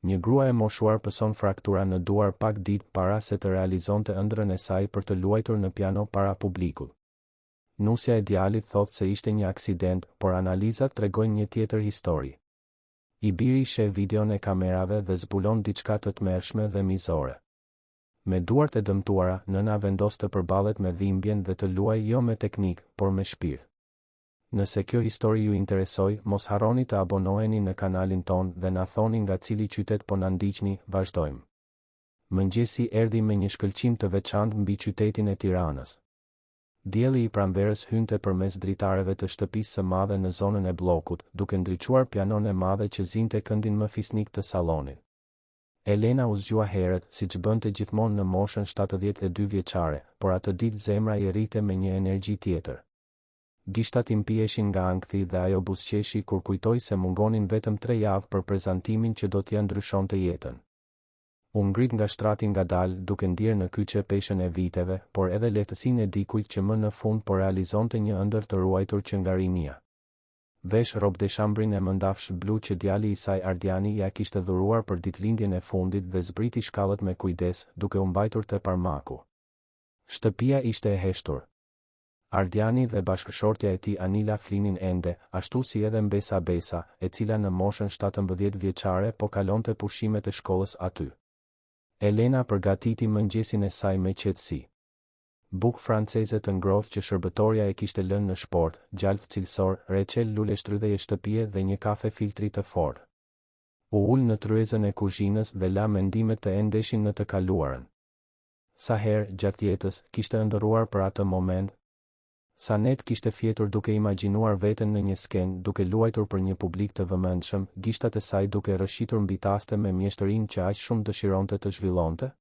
Një grua e moshuar pëson fraktura në duar pak ditë para se të realizonte ëndrrën e saj për të luajtur në piano para publikut. Nusja e djalit thot se ishte një aksident, por analizat tregojnë një tjetër histori. I biri sheh videon e kamerave dhe zbulon diçka të tmerrshme dhe mizore. Me duart e dëmtuara, nëna vendos të përballet me dhimbjen dhe të luajë jo me teknik, por me shpirt. Nëse kjo histori ju interesoj, mos harroni të abonoheni në kanalin ton dhe na thoni nga cili qytet po na ndiqni, vazhdojmë. Mëngjesi erdhi me një shkëlqim të veçantë mbi qytetin e Tiranës. Dielli i pranverës hynte përmes dritareve të shtëpisë së madhe në zonën e bllokut, duke ndriçuar pianon e madhe që zinte këndin më fisnik të sallonit. Elena u zgjua herët, siç bënte gjithmonë në moshën 72 vjeçare, por atë ditë zemra i rrite me një energji tjetër. Gishtat i mpiheshin nga ankthi dhe ajo buzëqeshi kur kujtoi se mungonin vetëm 3 javë për prezantimin që do t'ia ndryshonte jetën. U ngrit nga shtrati ngadalë duke ndier në kyçe peshën e viteve, por edhe lehtësinë e dikujt që më në fund po realizonte një ëndër të ruajtur që nga rinia. Vesh rob deshambrin e mëndafsh blu që djali i saj Ardiani ja kishte dhuruar për ditëlindjen e fundit dhe zbriti shkallët me kujdes, duke u mbajtur te parmaku. Shtëpia ishte e heshtur. Ardiani dhe bashkëshortja e tij Anila flinin ende, ashtu si edhe Mbesa Besa, e cila në moshën 17 vjeçare po kalonte pushimet e shkollës aty. Elena përgatiti mëngjesin e saj me qetësi. Bukë franceze të ngrohtë që shërbëtorja e kishte lënë në shport, gjalp cilësor, reçel lule shtrydheje shtëpie dhe një kafe filtri të fortë. U ul në tryezën e kuzhinës dhe la mendimet të endeshin në të kaluarën. Sa herë gjatë jetës kishte ëndërruar për atë moment. Sa net kishte fjetur duke imagjinuar veten në një skenë, duke luajtur për një publik të vëmendshëm, gishtat e saj duke rrëshitur mbi taste me mjeshtërinë që aq shumë dëshironte të zhvillonte.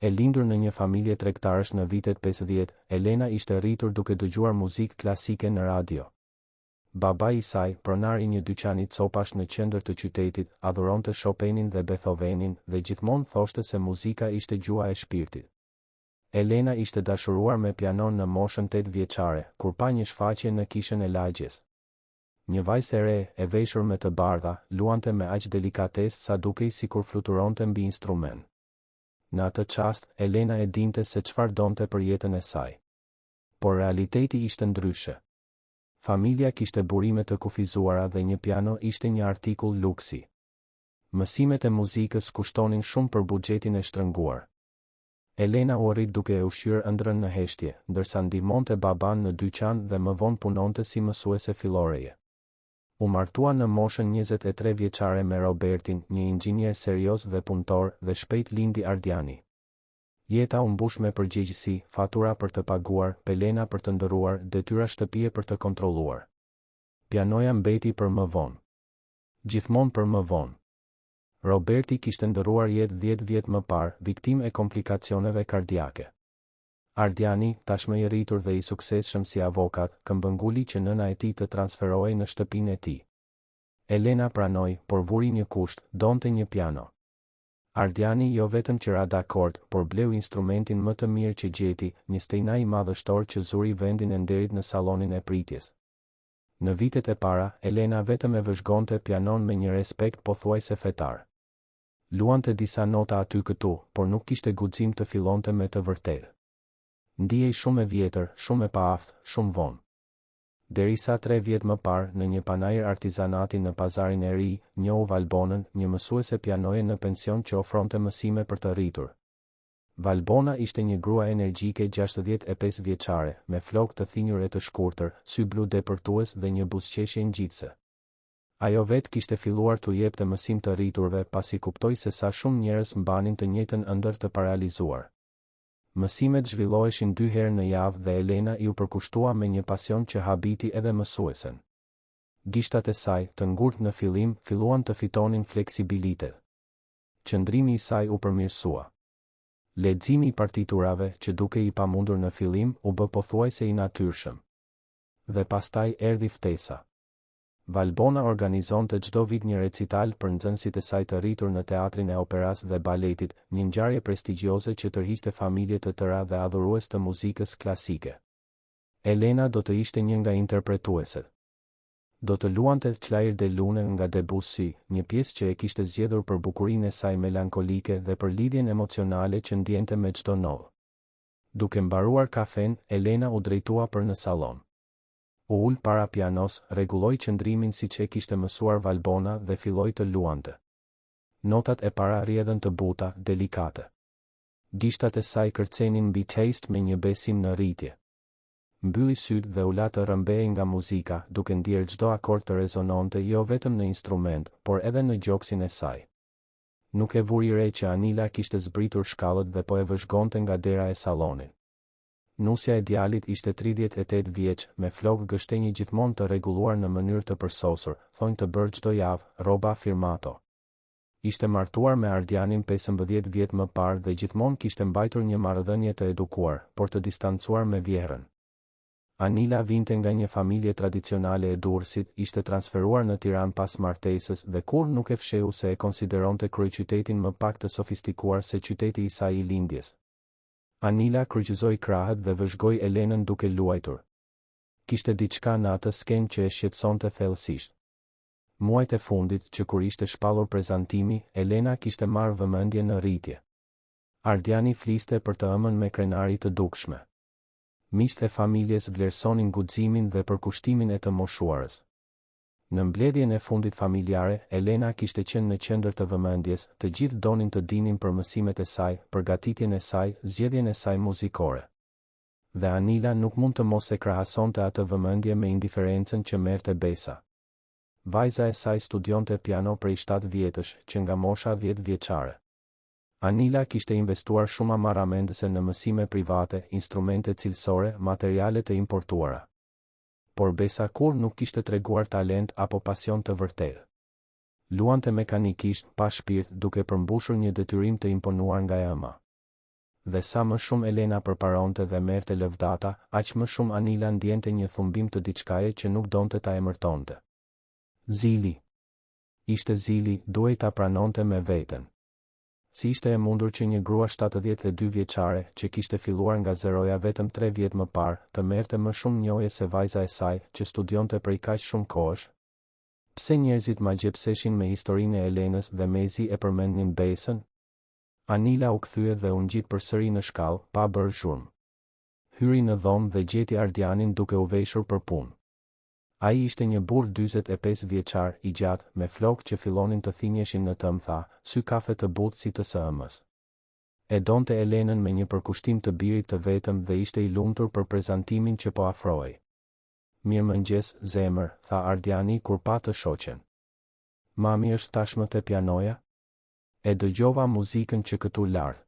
E lindur në një familje tregtarësh në vitet 50, Elena ishte rritur duke dëgjuar muzikë klasike në radio. Babai i saj, pronar i një dyqani copash në qendër të qytetit, adhuronte Chopinin dhe Beethovenin dhe gjithmonë thoshte se muzika ishte gjua e shpirtit. Elena ishte dashuruar me pianon në moshën 8 vjeçare, kur pa një shfaqje në kishën e lagjes. Një vajzë e re, e veshur me të bardha, luante me aq delikatesë sa dukej sikur fluturonte mbi instrument. Në atë çast, Elena e dinte se çfarë donte për jetën e saj. Por realiteti ishte ndryshe. Familja kishte burime të kufizuara dhe një piano ishte një artikull luksi. Mësimet e muzikës kushtonin shumë për buxhetin e shtrënguar. Elena u rrit duke e ushqyer ëndrrën në heshtje, ndërsa ndihmonte baban në dyqan dhe më vonë punonte si mësuese filloreje. U martua në moshën 23 vjeçare me Robertin, një inxhinier serioz dhe punëtor, dhe shpejt lindi Ardiani. Jeta u mbush me përgjegjësi, fatura për të paguar, pelena për të ndëruar, detyra shtëpie për të kontrolluar. Pianoja mbeti për më vonë. Gjithmonë për më vonë. Roberti kishte ndëruar jetë 10 vjet më parë, viktimë e komplikacioneve kardiake. Ardiani, tashmë i rritur dhe i suksesshëm si avokat, këmbënguli që nëna e tij të transferohej në shtëpinë e tij. Elena pranoi, por vuri një kusht, donte një piano. Ardiani jo vetëm që ra dakord, por bleu instrumentin më të mirë që gjeti, një stejnaj madhështor që zuri vendin e nderit në sallonin e pritjes. Në vitet e para, Elena vetëm e vëzhgonte pianon me një respekt pothuajse fetar. Luante disa nota aty këtu, por nuk kishte guxim të fillonte me të vërtetë. Ndihej shumë e vjetër, shumë e paaftë, shumë vonë. Derisa 3 vjet më parë, në një panajër artizanati në pazarin e ri, njohu Valbonën, një mësuese pianoje në pension që ofronte mësime për të rritur. Valbona ishte një grua energjike 65 vjeçare, me flokë të thinjur e të shkurtër, sy blu depërtues dhe një buzëqeshje ngjitse. Ajo vetë kishte filluar t'u jepte mësim të rriturve pasi kuptoi se sa shumë njerëz mbanin të njëjtën ëndër të paralizuar. Mësimet zhvilloheshin 2 herë në javë dhe Elena iu përkushtua me një pasion që habiti edhe mësuesen. Gishtat e saj, të ngurtë në fillim, filluan të fitonin fleksibilitet. Qëndrimi i saj u përmirësua. Leximi i partiturave, që duke i pamundur në fillim, u bë pothuajse i natyrshëm. Dhe pastaj erdhi ftesa. Valbona organizonte çdo vit një recital për nxënësit e saj të rritur në teatrin e operas dhe baletit, një ngjarje prestigjioze që tërhiqte familje të tëra dhe adhurues të muzikës klasike. Elena do të ishte një nga interpretueset. Do të luante Clair de Lune nga Debussy, një pjesë që e kishte zgjedhur për bukurinë e saj melankolike dhe për lidhjen emocionale që ndjente me çdo not. Duke mbaruar kafen, Elena u drejtua për në sallon. U ul para pianos, rregulloi qëndrimin siç e kishte mësuar Valbona dhe filloi të luante. Notat e para rrjedhën të buta, delikate. Gishtat e saj kërcenin mbi taste me një besim në rritje. Mbylli syt dhe u la të rrëmbej nga muzika, duke ndier çdo akord të rezononte jo vetëm në instrument, por edhe në gjoksin e saj. Nuk e vuri re që Anila kishte zbritur shkallët dhe po e vëzhgonte nga dera e sallonit. Nusja e djalit ishte 38 vjeç, me flokë gështenjë gjithmonë të rregulluar në mënyrë të përsosur, thonë të bërë çdo javë, rroba firmato. Ishte martuar me Ardianin 15 vjet më parë dhe gjithmonë kishte mbajtur një marrëdhënie të edukuar, por të distancuar me vjerën. Anila vinte nga një familje tradicionale e Durrësit, ishte transferuar në Tiranë pas martesës dhe kur nuk e fshehu se e konsideronte kryeqytetin më pak të sofistikuar se qyteti i saj i lindjes. Anila kryqëzoi krahët dhe vëzhgoi Elenën duke luajtur. Kishte diçka në atë skenë që e shqetësonte thellësisht. Muajt e fundit, që kur ishte shpallur prezantimi, Elena kishte marrë vëmendje në rritje. Ardiani fliste për të ëmën me krenari të dukshme. Miqtë e familjes vlerësonin guximin dhe përkushtimin e të moshuarës. Në mbledhjen e fundit familjare, Elena kishte qenë në qendër të vëmendjes, të gjithë donin të dinin për mësimet e saj, përgatitjen e saj, zgjedhjen e saj muzikore. Dhe Anila nuk mund të mos e krahasonte atë vëmendje me indiferencën që merrte Besa. Vajza e saj studionte piano prej 7 vjetësh, që nga mosha 10 vjeçare. Anila kishte investuar shumë amaramendëse në mësime private, instrumente cilësore, materiale të importuara. Por Besa kur nuk kishte treguar talent apo pasion të vërtetë. Luante mekanikisht, pa shpirt, duke përmbushur një detyrim të imponuar nga ëma. Dhe sa më shumë Elena përparonte dhe merrte lëvdata, aq më shumë Anila ndjente një thumbim të diçkaje që nuk donte ta emërtonte. Zili. Ishte zili, duhej ta pranonte me veten. Si ishte e mundur që një grua 72 vjeçare, që kishte filluar nga zeroja vetëm 3 vjet më parë, të merrte më shumë njohje se vajza e saj, që studionte prej kaq shumë kohësh? Pse njerëzit ma gjepseshin me historinë e Elenës dhe mezi e përmendnin Besën? Anila u kthye dhe u ngjit përsëri në shkallë, pa bërë zhurmë. Hyri në dhomë dhe gjeti Ardianin duke u veshur për punë. Ai ishte një burr 45 vjeçar, i gjatë, me flokë që fillonin të thinjeshin në tëm, tha, sy kafe të butë si të sëmës. E donte Elenën me një përkushtim të birit të vetëm dhe ishte i lumtur për prezantimin që po afrohej. Mirëmëngjes, zemër, tha Ardiani kur pa të shoqen. Mami është tashmë te pianoja? E dëgjova muzikën që këtu lart.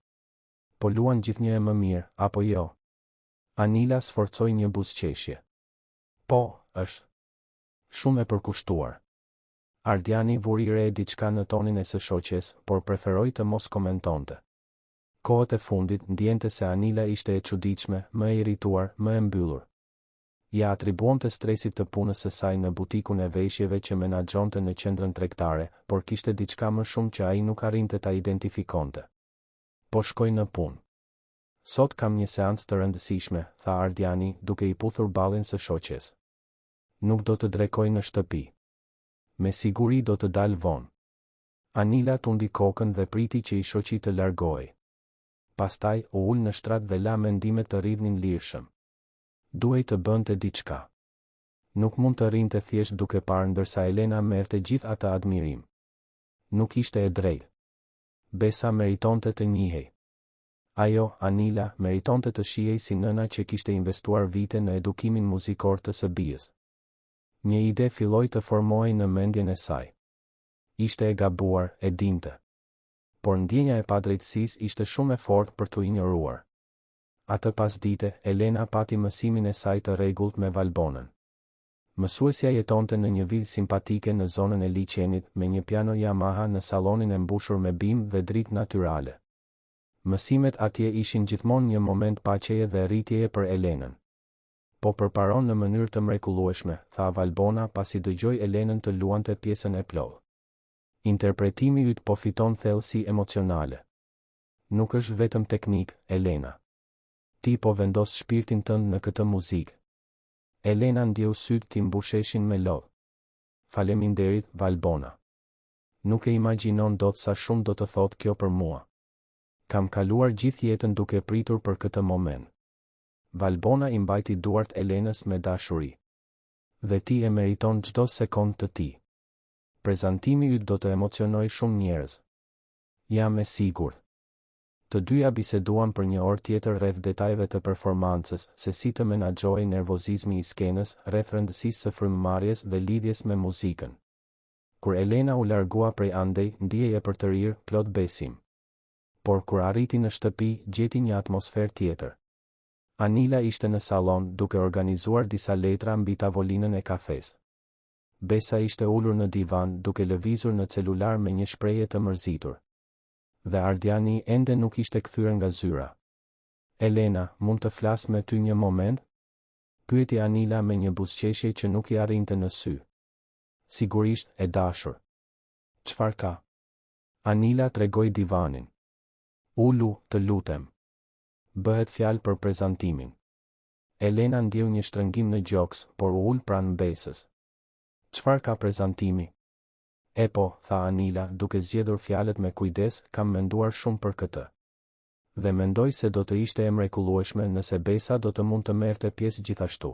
Po luan gjithnjë e më mirë, apo jo? Anila sforcoi një buzëqeshje. Po, është shumë e përkushtuar. Ardiani vuri re diçka në tonin e së shoqes, por preferoi të mos komentonte. Kohët e fundit ndjente se Anila ishte e çuditshme, më e irrituar, më e mbyllur. Ja atribuonte stresit të punës së saj në butikun e veshjeve që menaxhonte në qendrën tregtare, por kishte diçka më shumë që ai nuk arrinte ta identifikonte. Po shkoj në punë. Sot kam një seancë të rëndësishme, tha Ardiani, duke i puthur ballin së shoqes. Nuk do të drekoj në shtëpi. Me siguri do të dalë vonë. Anila tundi kokën dhe priti që i shoqi të largohej. Pastaj u ul në shtrat dhe la mendimet të rridhnin lirshëm. Duhej të bënte diçka. Nuk mund të rrinte thjesht duke parë ndërsa Elena merrte gjithë atë admirim. Nuk ishte e drejtë. Besa meritonte të njihej. Ajo, Anila, meritonte të shihej si nëna që kishte investuar vite në edukimin muzikor të së bijës. Një ide filloi të formohej në mendjen e saj. Ishte e gabuar, e dinte. Por ndjenja e padrejtësisë ishte shumë e fortë për t'u injoruar. Atë pasdite, Elena pati mësimin e saj të rregullt me Valbonën. Mësuesja jetonte në një vilë simpatike në zonën e liçenit, me një piano Yamaha në sallonin e mbushur me bimë dhe dritë natyrale. Mësimet atje ishin gjithmonë një moment paqeje dhe rritjeje për Elenën. Po përparon në mënyrë të mrekullueshme, tha Valbona pasi dëgjoi Elenën të luante pjesën e plotë. Interpretimi yt po fiton thellësi emocionale. Nuk është vetëm teknik, Elena. Ti po vendos shpirtin tënd në këtë muzikë. Elena ndjeu sytë ti mbusheshin me lodh. Faleminderit, Valbona. Nuk e imagjinon dot sa shumë do të thot kjo për mua. Kam kaluar gjithë jetën duke pritur për këtë moment. Valbona i mbajti duart Elenës me dashuri. Dhe ti e meriton çdo sekond të ti. Prezantimi yt do të emocionoj shumë njerëz. Jam e sigurt. Të dyja biseduan për një orë tjetër rreth detajeve të performancës, se si të menaxhojë nervozizmi i skenës, rreth rëndësisë së frymëmarrjes dhe lidhjes me muzikën. Kur Elena u largua prej andej, ndiheje për të rirë, plot besim. Por kur arriti në shtëpi, gjeti një atmosferë tjetër. Anila ishte në salon, duke organizuar disa letra mbi tavolinën e kafes. Besa ishte ulur në divan, duke lëvizur në celular me një shprehje të mërzitur. Dhe Ardiani ende nuk ishte kthyer nga zyra. Elena, mund të flas me ty një moment? Pyeti Anila me një buzëqeshje që nuk i arrinte në sy. Sigurisht, e dashur. Çfarë ka? Anila tregoi divanin. Ulu, të lutem. Bëhet fjalë për prezantimin. Elena ndjeu një shtrëngim në gjoks, por u ul pranë Besës. Çfarë ka prezantimi? E po, tha Anila, duke zgjedhur fjalët me kujdes, kam menduar shumë për këtë. Dhe mendoj se do të ishte e mrekullueshme nëse Besa do të mund të merrte pjesë gjithashtu.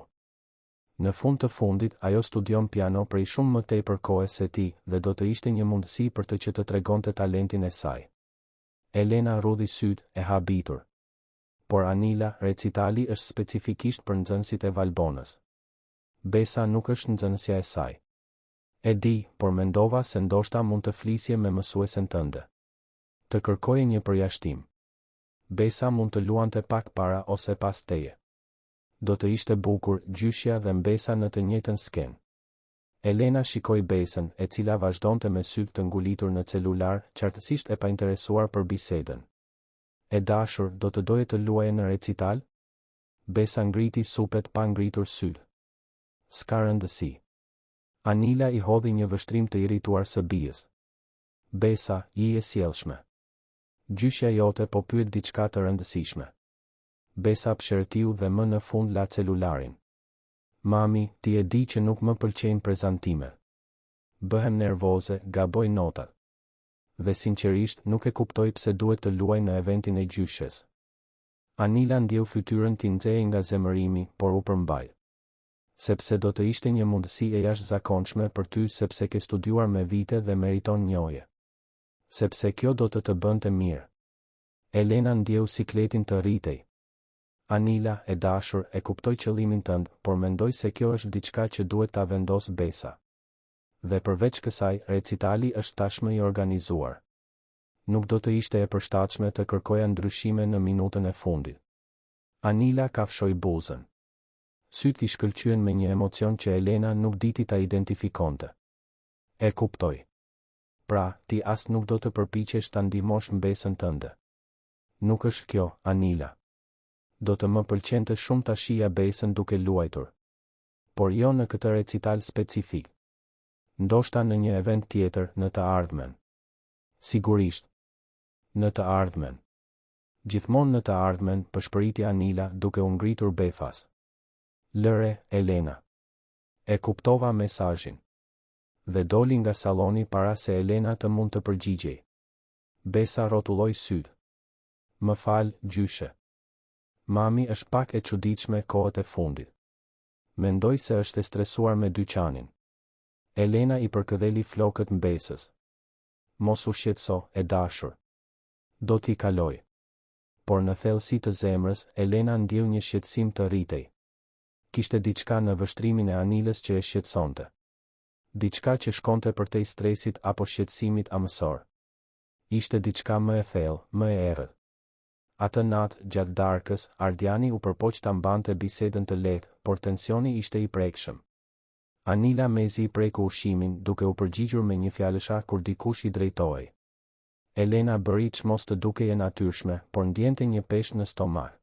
Në fund të fundit, ajo studion piano prej shumë më tepër kohe se ti, dhe do të ishte një mundësi për të që të tregonte talentin e saj. Elena rudhi syt, e habitur. Por Anila, recitali është specifikisht për nxënësit e Valbonës. Besa nuk është nxënësja e saj. E di, por mendova se ndoshta mund të flisje me mësuesen tënde. Të kërkoje një përjashtim. Besa mund të luante pak para ose pas teje. Do të ishte bukur, gjyshja dhe Mbesa në të njëjtën skenë. Elena shikoi Besën, e cila vazhdonte me sy të ngulitur në celular, qartësisht e painteresuar për bisedën. E dashur, do të doje të luaje në recital? Besa ngriti supet pa ngritur sy. S'ka rëndësi. Anila i hodhi një vështrim të irrituar së bijës. Besa, je e sjellshme. Gjyshja jote po pyet diçka të rëndësishme. Besa pshërtiu dhe më në fund la celularin. Mami, ti e di që nuk më pëlqejnë prezantimet. Bëhem nervoze, gaboj notat. Dhe sinqerisht nuk e kuptoj pse duhet të luaj në eventin e gjyshjes. Anila ndjeu fytyrën t'i nxehej nga zemërimi, por u përmbaj. Sepse do të ishte një mundësi e jashtëzakonshme për ty sepse ke studiuar me vite dhe meriton njohje. Sepse kjo do të bënte mirë. Elena ndjeu sikletin të rritej. Anila, e dashur, e kuptoj qëllimin tënd, por mendoj se kjo është diçka që duhet ta vendos Besa. Dhe përveç kësaj, recitali është tashmë i organizuar. Nuk do të ishte e përshtatshme të kërkoja ndryshime në minutën e fundit. Anila kafshoi buzën. Syt i shkëlqyen me një emocion që Elena nuk diti ta identifikonte. E kuptoj. Pra, ti as nuk do të përpiqesh ta ndihmosh Mbesën tënde. Nuk është kjo, Anila. Do të më pëlqente shumë ta shija Besën duke luajtur. Por jo në këtë recital specifik. Ndoshta në një event tjetër në të ardhmen. Sigurisht. Në të ardhmen. Gjithmonë në të ardhmen, përshpëriti Anila duke u ngritur befas. Lëre, Elena. E kuptova mesazhin. Dhe doli nga saloni para se Elena të mund të përgjigjej. Besa rrotulloi syt. Më fal, gjyshe. Mami është pak e çuditshme kohët e fundit. Mendoj se është e stresuar me dyqanin. Elena i përkëdheli flokët Mbesës. Mos u shqetëso, e dashur. Do t'i kaloj. Por në thellësi të zemrës, Elena ndjeu një shqetësim të rritej. Kishte diçka në vështrimin e Anilës që e shqetësonte. Diçka që shkonte përtej stresit apo shqetësimit amësor. Ishte diçka më e thellë, më e errët. Atë natë, gjatë darkës, Ardiani u përpoq ta mbante bisedën të lehtë, por tensioni ishte i prekshëm. Anila mezi i preku ushimin, duke u përgjigjur me një fjalësha kur dikush i drejtohej. Elena bëri çmos të dukej e natyrshme, por ndjente një peshë në stomak.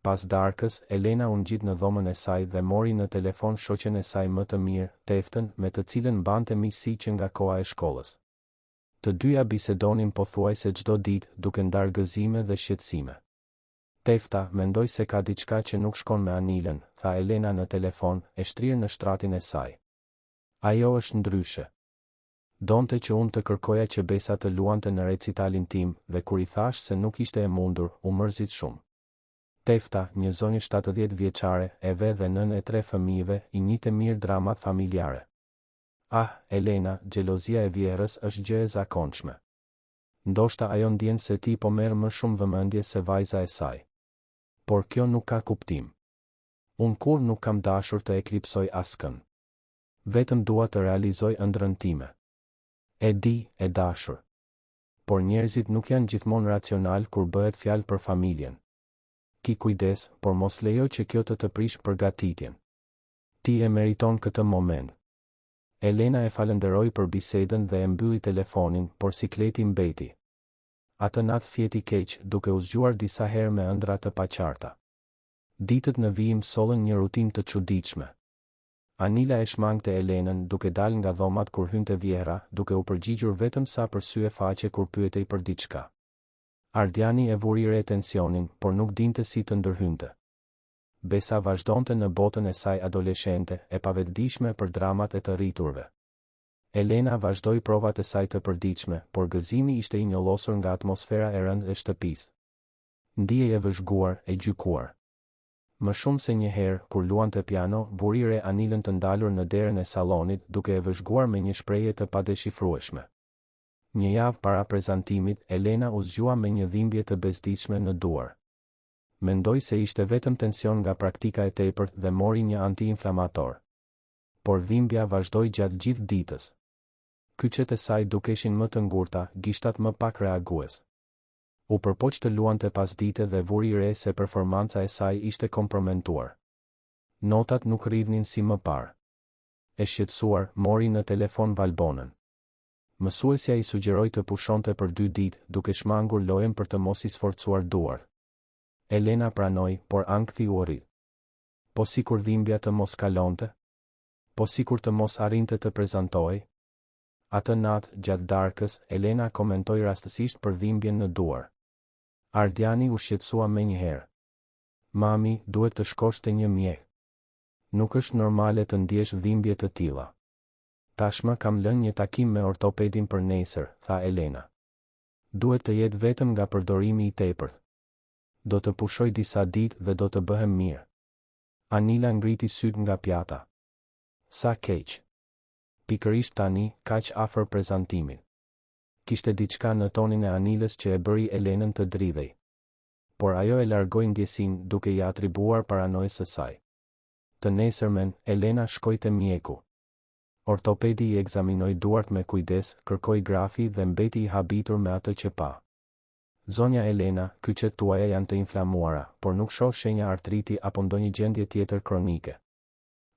Pas darkës, Elena u ngjit në dhomën e saj dhe mori në telefon shoqen e saj më të mirë, Teftën, me të cilën mbante miqësi që nga koha e shkollës. Të dyja bisedonin pothuajse çdo ditë, duke ndarë gëzime dhe shqetësime. Tefta, mendoj se ka diçka që nuk shkon me Anilën, tha Elena në telefon, e shtrirë në shtratin e saj. Ajo është ndryshe. Donte që unë të kërkoja që Besa të luante në recitalin tim dhe kur I thash se nuk ishte e mundur, u mërzit shumë. Tefta, një zonjë 70 vjeçare, e ve dhe nën e 3 fëmijëve, I njihte mirë dramat familjare. Ah, Elena, xhelozia e vjerës është gjë e zakonshme. Ndoshta ajo ndjen se ti po merr më shumë vëmendje se vajza e saj. Por kjo nuk ka kuptim. Unë kur nuk kam dashur të eklipsoj askën. Vetëm dua të realizoj ëndrrën time. E di, e dashur. Por njerëzit nuk janë gjithmonë racional kur bëhet fjalë për familjen. Ki kujdes, por mos lejo që kjo të prish përgatitjen. Ti e meriton këtë moment. Elena e falenderoi për bisedën dhe e mbylli telefonin, por sikleti mbeti. Atë natë fjeti keq, duke u zgjuar disa herë me ëndra të paqarta. Ditët në vijim sollën një rutinë të çuditshme. Anila e shmangte Elenën duke dalë nga dhomat kur hynte Vjera, duke u përgjigjur vetëm sa për sy e faqe kur pyetej për diçka. Ardiani e vuri re tensionin, por nuk dinte si të ndërhynte. Besa vazhdonte në botën e saj adoleshente, e pavetdijshme për dramat e të rriturve. Elena vazhdoi provat e saj të përditshme, por gëzimi ishte I njollosur nga atmosfera e rëndë e shtëpisë. Ndihej e vëzhguar, e gjykuar. Më shumë se një herë, kur luante piano, vuri re Anilën të ndalur në derën e sallonit, duke e vëzhguar me një shprehje të padeshifrueshme. Një javë para prezantimit, Elena u zgjua me një dhimbje të bezdishme në duar. Mendoi se ishte vetëm tension nga praktika e tepërt dhe mori një antiinflamator. Por dhimbja vazhdoi gjatë gjithë ditës. Kyçet e saj dukeshin më të ngurta, gishtat më pak reagues. U përpoq të luante pasdite dhe vuri re se performanca e saj ishte kompromentuar. Notat nuk rridhnin si më parë. E shqetësuar, mori në telefon Valbonën. Mësuesja I sugjeroi të pushonte për 2 ditë, duke shmangur lojën për të mos I sforcuar duart. Elena pranoi, por ankthi u rrit. Po sikur dhimbja të mos kalonte? Po sikur të mos arrinte të prezantojë? Atë natë, gjatë darkës, Elena komentoi rastësisht për dhimbjen në duar. Ardiani u shqetësua menjëherë. Mami, duhet të shkosh te një mjek. Nuk është normale të ndjesh dhimbje të tilla. Tashmë kam lënë një takim me ortopedin për nesër, tha Elena. Duhet të jetë vetëm nga përdorimi I tepërt. Do të pushoj disa ditë dhe do të bëhem mirë. Anila ngriti syt nga pjata. Sa keq. Pikërisht tani, kaq afër prezantimit. Kishte diçka në tonin e Anilës që e bëri Elenën të dridhej. Por ajo e largoi ndjesinë duke I atribuar paranojës së saj. Të nesërmen, Elena shkoi te mjeku. Ortopedi I ekzaminoi duart me kujdes, kërkoi grafi dhe mbeti I habitur me atë që pa. Zonja Elena, kyçet tuaja janë të inflamuara, por nuk shoh shenja artriti apo ndonjë gjendje tjetër kronike.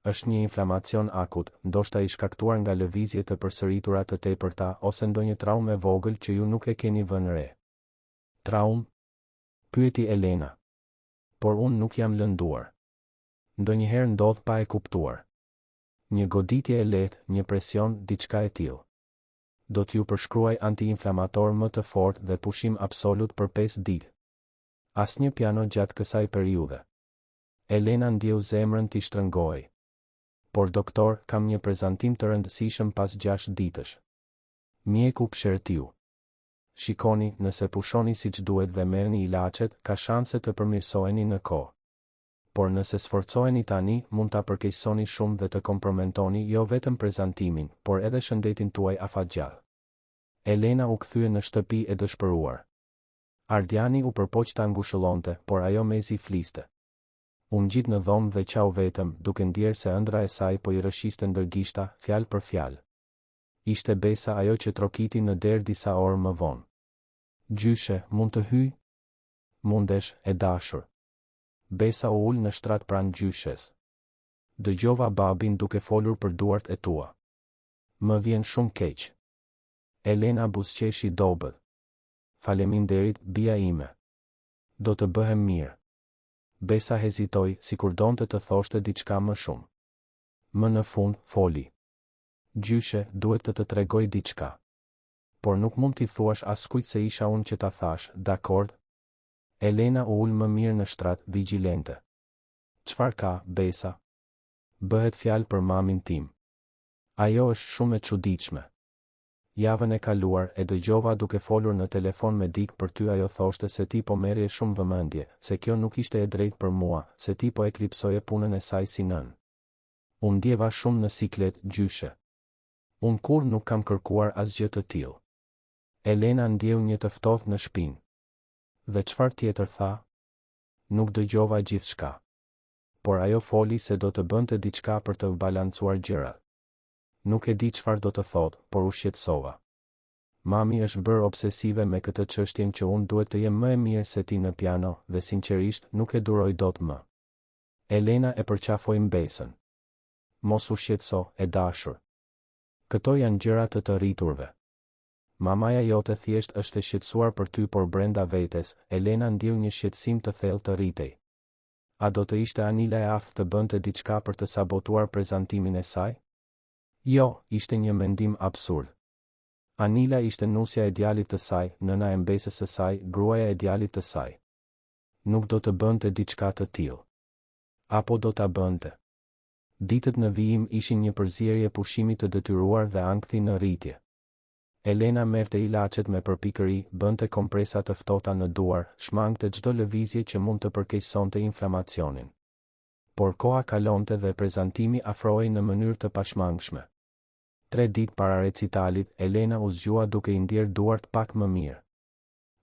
Është një inflamacion akut, ndoshta I shkaktuar nga lëvizje të përsëritura të tepërta ose ndonjë traumë e vogël që ju nuk e keni vënë re. Traumë? Pyeti Elena. Por unë nuk jam lënduar. Ndonjëherë ndodh pa e kuptuar. Një goditje e lehtë, një presion, diçka e tillë. Do t'ju përshkruaj antiinflamator më të fortë dhe pushim absolut për 5 ditë. Asnjë piano gjatë kësaj periudhe. Elena ndjeu zemrën t'i shtrëngoi. Por doktor, kam një prezantim të rëndësishëm pas 6 ditësh. Mjeku pëshertiu. Shikoni, nëse pushoni siç duhet dhe merrni ilaçet, ka shanse të përmirësoheni në kohë. Por nëse sforcoheni tani, mund ta përkeqësoni shumë dhe të kompromentoni jo vetëm prezantimin, por edhe shëndetin tuaj afatgjallë. Elena u kthye në shtëpi e dëshpëruar. Ardiani u përpoq ta ngushëllonte, por ajo mezi fliste. U ngjit në dhomë dhe qau vetëm, duke ndjerë se ëndra e saj po I rëshiste ndër gishta, fjalë për fjalë. Ishte Besa ajo që trokiti në derë disa orë më vonë. Gjyshe, mund të hyj? Mundesh, e dashur. Besa u ul në shtrat pranë gjyshes. Dëgjova babin duke folur për duart e tua. Më vjen shumë keq. Elena buzëqeshi dobët. Faleminderit, bija ime. Do të bëhem mirë. Besa hezitoi, sikur donte të thoshte diçka më shumë. Më në fund, foli. Gjyshe, duhet të tregoj diçka. Por nuk mund t'i thuash askujt se isha unë që ta thash, dakord? Elena u ul më mirë në shtrat, vigjilente. Çfarë ka, Besa? Bëhet fjalë për mamin tim. Ajo është shumë e çuditshme. Javën e kaluar e dëgjova duke folur në telefon me dik për ty, ajo thoshte se ti po merrje shumë vëmendje, se kjo nuk ishte e drejtë për mua, se ti po eklipsoje punën e saj si nën. Unë ndjeva shumë në siklet, gjyshe. Unë kur nuk kam kërkuar asgjë të tillë. Elena ndjeu një të ftohtë në shpinë. Dhe çfarë tjetër tha? Nuk dëgjova gjithçka. Por ajo foli se do të bënte diçka për të balancuar gjërat. Nuk e di çfarë do të thotë, por u shqetësova. Mami është bërë obsesive me këtë çështjen që unë duhet të jem më e mirë se ti në piano, dhe sinqerisht nuk e duroj dot më. Elena e përqafoi mbesën. Mos u shqetëso, e dashur. Këto janë gjëra të rriturve. Mamaja jote thjesht është e shqetësuar për ty, por brenda vetes, Elena ndjeu një shqetësim të thellë të rritej. A do të ishte Anila e aftë të bënte diçka për të sabotuar prezantimin e saj? Jo, ishte një mendim absurd. Anila ishte nusja e djalit të saj, nëna e mbesës së saj, gruaja e djalit të saj. Nuk do të bënte diçka të tillë. Apo do ta bënte? Ditët në vijim ishin një përzierje pushimi të detyruar dhe ankthi në rritje. Elena merrte ilaçet me përpikëri, bënte kompresa të ftohta në duar, shmangte çdo lëvizje që mund të përkeqësonte inflamacionin. Por koha kalonte dhe prezantimi afrohej në mënyrë të pashmangshme. 3 ditë para recitalit, Elena u zgjua duke i ndier duart pak më mirë.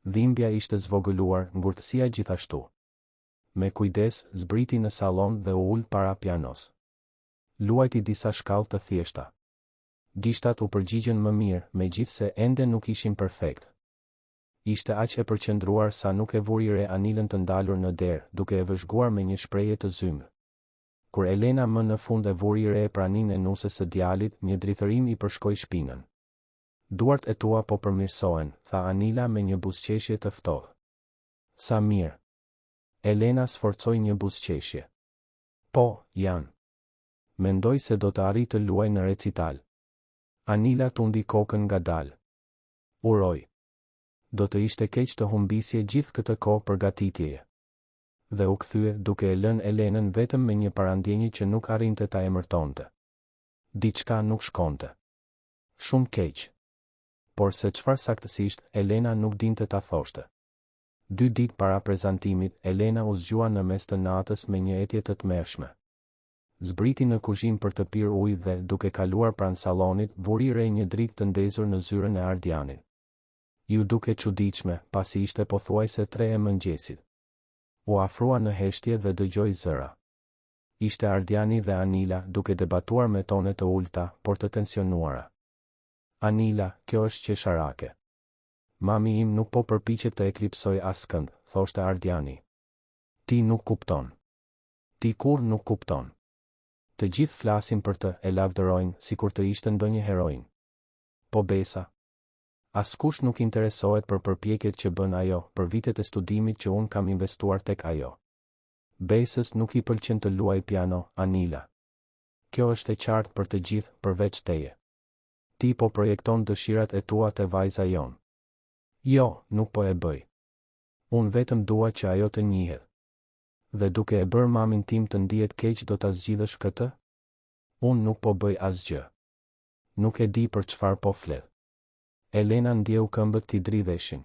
Dhimbja ishte zvogëluar, ngurtësia gjithashtu. Me kujdes, zbriti në sallon dhe u ul para pianos. Luajti disa shkallë të thjeshta. Gishtat u përgjigjen më mirë, megjithse ende nuk ishin perfekt. Ishte aq e përqendruar sa nuk e vuri re Anilën të ndalur në derë, duke e vëzhguar me një shprehje të zymë. Kur Elena më në fund e vuri re praninë e nusës së djalit, një drithërim i përshkoi shpinën. Duart e tua po përmirësohen, tha Anila me një buzëqeshje të ftohtë. Sa mirë. Elena sforcoi një buzëqeshje. Po, janë. Mendoj se do të arrijë të luaj në recital. Anila tundi kokën ngadalë. Uroj. Do të ishte keq të humbisje gjithë këtë kohë përgatitjeje. Dhe u kthye duke e lënë Elenën vetëm me një parandjenjë që nuk arrinte ta emërtonte. Diçka nuk shkonte. Shumë keq. Por se çfarë saktësisht, Elena nuk dinte ta thoshte. 2 ditë para prezantimit, Elena u zgjua në mes të natës me një etje të tmerrshme. Zbriti në kuzhinë për të pirë ujë dhe, duke kaluar pranë sallonit, vuri re një dritë të ndezur në zyrën e Ardianit. Ju duke çuditshme, pasi ishte pothuajse 3 e mëngjesit. U afrua në heshtje dhe dëgjoi zëra. Ishte Ardiani dhe Anila, duke debatuar me tone të ulta, por të tensionuara. Anila, kjo është qesharake. Mami im nuk po përpiqet të eklipsoj askënd, thoshte Ardiani. Ti nuk kupton. Ti kur nuk kupton. Të gjithë flasin për të, e lavdërojnë, sikur të ishte ndonjë heroin. Po besa. Askush nuk interesohet për përpjekjet që bën ajo, për vitet e studimit që unë kam investuar tek ajo. Besës nuk i pëlqen të luaj piano, Anila. Kjo është e qartë për të gjithë, përveç teje. Ti po projekton dëshirat e tua te vajza jon. Jo, nuk po e bëj. Unë vetëm dua që ajo të njihet. Dhe duke e bërë mamin tim të ndihet keq do ta zgjidhësh këtë? Unë nuk po bëj asgjë. Nuk e di për çfarë po flet. Elena ndjeu këmbët t'i dridheshin.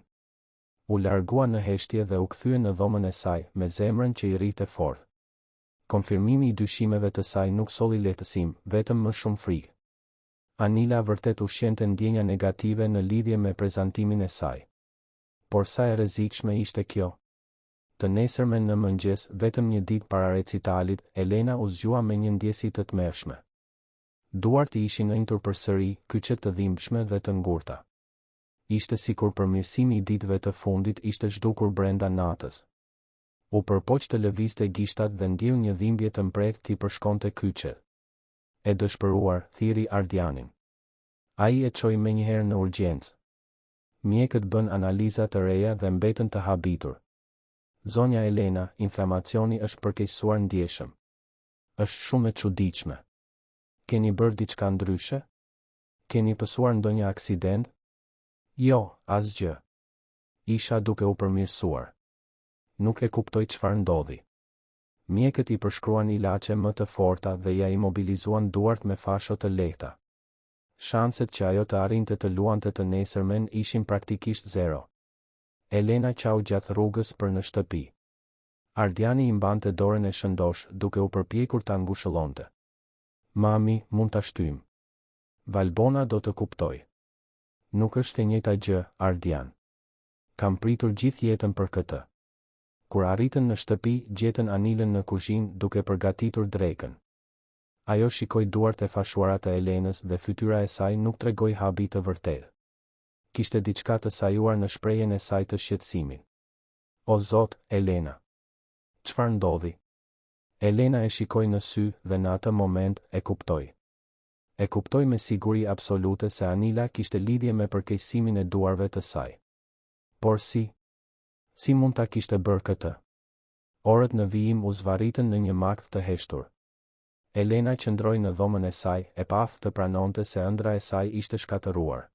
U largua në heshtje dhe u kthye në dhomën e saj, me zemrën që i rrite fort. Konfirmimi i dyshimeve të saj nuk solli lehtësim, vetëm më shumë frikë. Anila vërtet ushqente ndjenja negative në lidhje me prezantimin e saj. Por sa e rrezikshme ishte kjo? Të nesërmen në mëngjes, vetëm një ditë para recitalit, Elena u zgjua me një ndjesi të tmerrshme. Duart i ishin njëtur përsëri, kyçet të dhimbshme dhe të ngurta. Ishte sikur përmirësimi i ditëve të fundit ishte zhdukur brenda natës. U përpoq të lëvizte gishtat dhe ndjeu një dhimbje të mprehtë t'i përshkonte kyçet. E dëshpëruar, thiri Ardianin. Ai e çoi menjëherë në urgjencë. Mjekët bën analiza të reja dhe mbetën të habitur. Zonja Elena, inflamacioni është përkeqësuar ndjeshëm. Është shumë e çuditshme. Keni bërë diçka ndryshe? Keni pësuar ndonjë aksident? Jo, asgjë. Isha duke u përmirësuar. Nuk e kuptoj çfarë ndodhi. Mjekët i përshkruan ilaçe më të forta dhe ja imobilizuan duart me fasho të lehta. Shanset që ajo të arrinte të luante të nesërmen ishin praktikisht zero. Elena qau gjatë rrugës për në shtëpi. Ardiani i mbante dorën e shëndosh duke u përpjekur ta ngushëllonte. Mami, mund ta shtyjm. Valbona do të kuptoj. Nuk është e njëjta gjë, Ardian. Kam pritur gjithë jetën për këtë. Kur arritën në shtëpi, gjetën Anilën në kuzhinë duke përgatitur drekën. Ajo shikoi duart e fashuara të Elenës dhe fytyra e saj nuk tregoi habi të vërtetë. Kishte diçka të sajuar në shprehjen e saj të shqetësimit. O Zot, Elena. Çfarë ndodhi? Elena e shikoi në sy dhe në atë moment e kuptoi. E kuptoi me siguri absolute se Anila kishte lidhje me përkeqësimin e duarve të saj. Por si mund ta kishte bërë këtë? Orët në vijim u zvarritën në një makt të heshtur. Elena qëndroi në dhomën e saj, e path të pranonte se ëndra e saj ishte shkatëruar.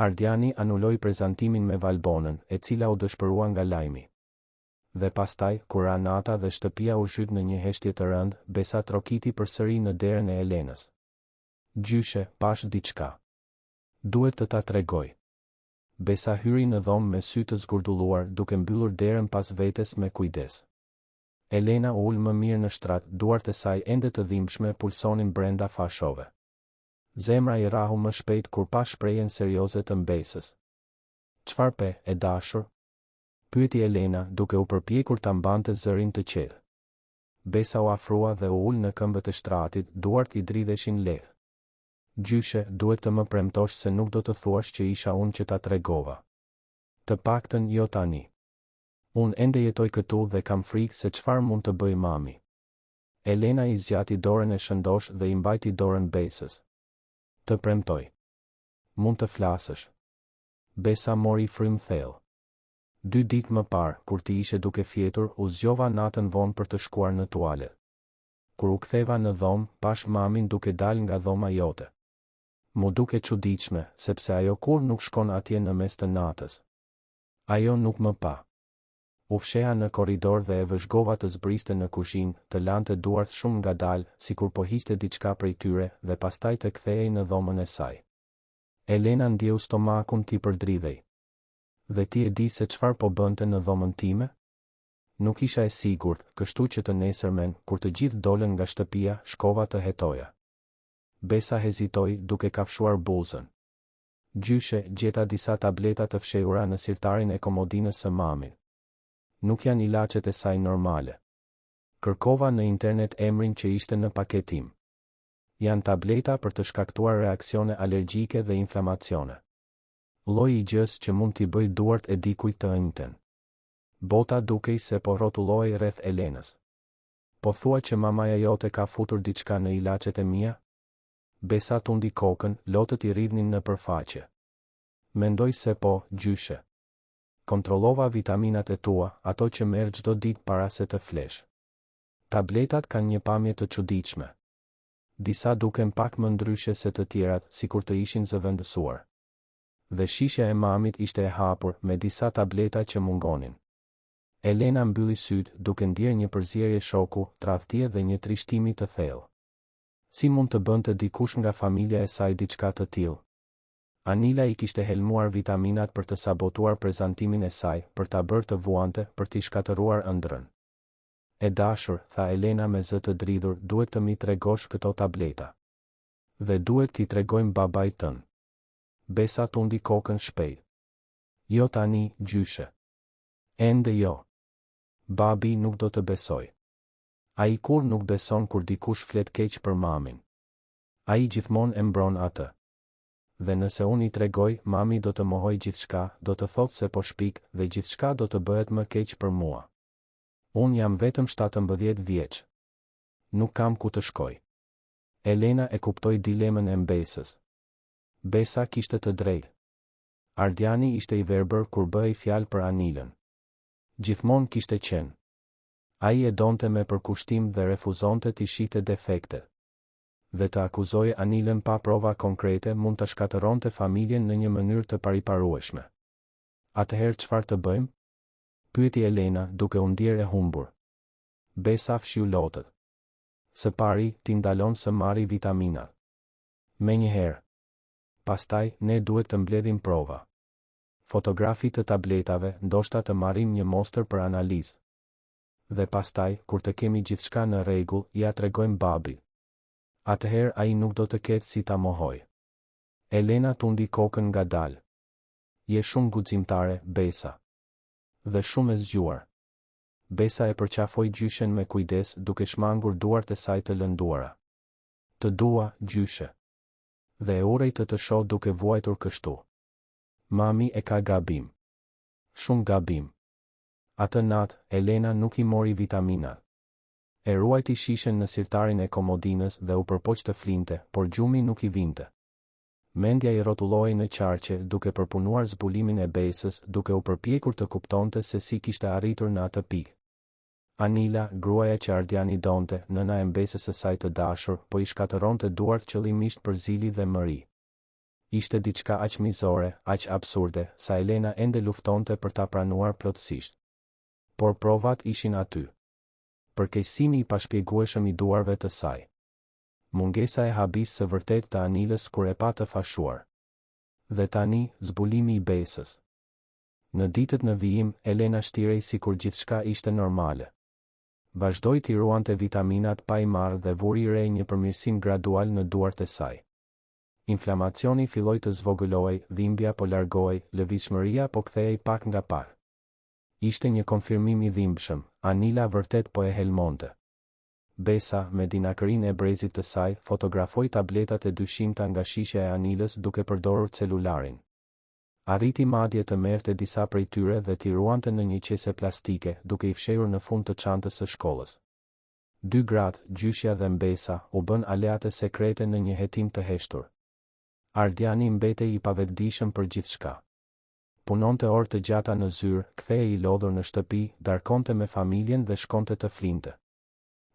Ardiani anuloi prezantimin me Valbonën, e cila u dëshpërua nga lajmi. Dhe pastaj, kur ra nata dhe shtëpia u zhyt në një heshtje të rëndë, Besa trokiti përsëri në derën e Elenës. Gjyshe, pash diçka. Duhet të ta tregoj. Besa hyri në dhomë me sy të zgurdulluar, duke mbyllur derën pas vetes me kujdes. Elena u ul më mirë në shtrat, duart e saj ende të dhimbshme pulsonin brenda fashove. Zemra i rahu më shpejt kur pa shprehjen serioze të Besës. Çfarë pe, e dashur? Pyeti Elena, duke u përpjekur ta mbante zërin të qetë. Besa u afrua dhe u ul në këmbët e shtratit, duart i dridheshin lehtë. Gjyshe, duhet të më premtosh se nuk do të thuash që isha unë që ta tregova. Të paktën jo tani. Unë ende jetoj këtu dhe kam frikë se çfarë mund të bëj mami. Elena i zgjati dorën e shëndosh dhe i mbajti dorën Besës. Të premtoj. Mund të flasësh. Besa mori frym thellë. 2 ditë më parë, kur ti ishe duke fjetur, u zgjova natën vonë për të shkuar në tualet. Kur u ktheva në dhomë, pash mamin duke dal nga dhoma jote. Mu duke çuditshme, sepse ajo kur nuk shkon atje në mes të natës. Ajo nuk më pa. U fsheha në korridor dhe e vëzhgova të zbriste në kuzhinë, të lante duart shumë ngadalë, sikur po hiqte diçka prej tyre, dhe pastaj të kthehej në dhomën e saj. Elena ndjeu stomakun ti përdridhej. Dhe ti e di se çfarë po bënte në dhomën time? Nuk isha e sigurt, kështu që të nesërmen, kur të gjithë dolën nga shtëpia, shkova të hetoja. Besa hezitoi, duke kafshuar buzën. Gjyshe, gjeta disa tableta të fshehura në sirtarin e komodinës së mamit. Nuk janë ilaçet e saj normale. Kërkova në internet emrin që ishte në paketim. Janë tableta për të shkaktuar reaksione alergjike dhe inflamacione. Lloji i gjës që mund t'i bëj duart e dikujt të ënjten. Bota dukej se po rrotullohej rreth Elenës. Po thua që mamaja jote ka futur diçka në ilaçet e mia? Besa tundi kokën, lotët i rridhnin në përfaqe. Mendoj se po, gjyshe. Kontrollova vitaminat e tua, ato që merr çdo ditë para se të flesh. Tabletat kanë një pamje të çuditshme. Disa duken pak më ndryshe se të tjerat, sikur të ishin zëvendësuar. Dhe shishja e mamit ishte e hapur, me disa tableta që mungonin. Elena mbylli syt, duke ndier një përzierje shoku, tradhtie dhe një trishtimi të thellë. Si mund të bënte dikush nga familja e saj diçka të tillë? Anila i kishte helmuar vitaminat për të sabotuar prezantimin e saj, për ta bërë të vuante, për t'i shkatëruar ëndrrën. E dashur, tha Elena me zë të dridhur, duhet të mi tregosh këto tableta. Dhe duhet t'i tregojmë babait tën. Besa tundi kokën shpejt. Jo tani, gjyshe. Ende jo. Babi nuk do të besoj. Ai kur nuk beson kur dikush flet keq për mamin. Ai gjithmonë e mbron atë. Dhe nëse unë i tregoj, mami do të mohoj gjithçka, do të thotë se po shpik, dhe gjithçka do të bëhet më keq për mua. Unë jam vetëm 17 vjeç. Nuk kam ku të shkoj. Elena e kuptoi dilemën e Besës. Besa kishte të drejtë. Ardiani ishte i verbër kur bëhej fjalë për Anilën. Gjithmonë kishte qenë. Ai e donte me përkushtim dhe refuzonte t'i shihte defektet. Dhe të akuzojë Anilën pa prova konkrete mund të shkatëronte familjen në një mënyrë të pariparueshme. Atëherë çfarë të bëjmë? Pyeti Elena, duke u ndier e humbur. Besa fshiu lotët. Së pari, ti ndalon së marri vitaminat. Menjëherë. Pastaj, ne duhet të mbledhim prova. Fotografi të tabletave, ndoshta të marrim një mostër për analizë. Dhe pastaj, kur të kemi gjithçka në rregull, ja tregojmë babit. Atëherë ai nuk do të ketë si ta mohoj. Elena tundi kokën ngadalë. Je shumë guximtare, Besa. Dhe shumë e zgjuar. Besa e përqafoi gjyshen me kujdes, duke shmangur duart e saj të lënduara. Të dua, gjyshe. Dhe e urrej të shoh duke vuajtur kështu. Mami e ka gabim. Shumë gabim. Atë natë, Elena nuk i mori vitaminat. E ruajti shishen në sirtarin e komodinës dhe u përpoq të flinte, por gjumi nuk i vinte. Mendja i rrotulloi në qarqe, duke përpunuar zbulimin e Besës, duke u përpjekur të kuptonte se si kishte arritur në atë pikë. Anila, gruaja që Ardiani donte, nëna e mbesës së saj të dashur, po i shkatëronte duart qëllimisht për zili dhe mëri. Ishte diçka aq mizore, aq absurde, sa Elena ende luftonte për ta pranuar plotësisht. Por provat ishin aty. Përkeqësimi i pashpjegueshëm i duarve të saj. Mungesa e habisë së vërtet të Anilës kur e pa të fashuar. Dhe tani, zbulimi i Besës. Në ditët në vijim, Elena shtirej sikur gjithçka ishte normale. Vazhdoi t'i ruante vitaminat pa i marrë dhe vuri re një përmirësim gradual në duart e saj. Inflamacioni filloi të zvogëlohej, dhimbja po largohej, lëvizshmëria po kthehej pak nga pak. Ishte një konfirmim i dhimbshëm, Anila vërtet po e helmonte. Besa, me dinakërinë e brezit të saj, fotografoi tabletat e dyshimta nga shishja e Anilës duke përdorur celularin. Arriti madje të merrte disa prej tyre dhe t'i ruante në një qese plastike, duke i fshehur në fund të çantës së shkollës. Dy gratë, gjyshja dhe Mbesa, u bën aleate sekrete në një hetim të heshtur. Ardiani mbetej i pavetëdijshëm për gjithçka. Punonte orë të gjata në zyrë, kthehej i lodhur në shtëpi, darkonte me familjen dhe shkonte të flinte.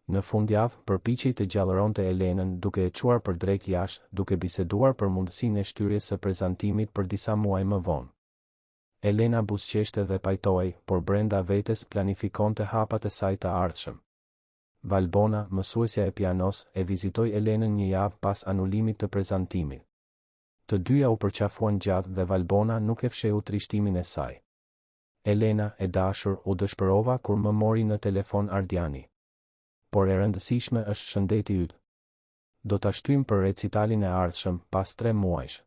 Në fundjavë, përpiqej të gjallëronte Elenën duke e çuar për drek jashtë, duke biseduar për mundësinë e shtyrjes së prezantimit për disa muaj më vonë. Elena buzëqeshte dhe pajtohej, por brenda vetes planifikonte hapat e saj të ardhshëm. Valbona, mësuesja e pianos, e vizitoi Elenën një javë pas anulimit të prezantimit. Të dyja u përqafuan gjatë dhe Valbona nuk e fshehu trishtimin e saj. Elena, e dashur, u dëshpërova kur më mori në telefon Ardiani. Por e rëndësishme është shëndeti yt. Do ta shtym për recitalin e ardhshëm pas 3 muajsh.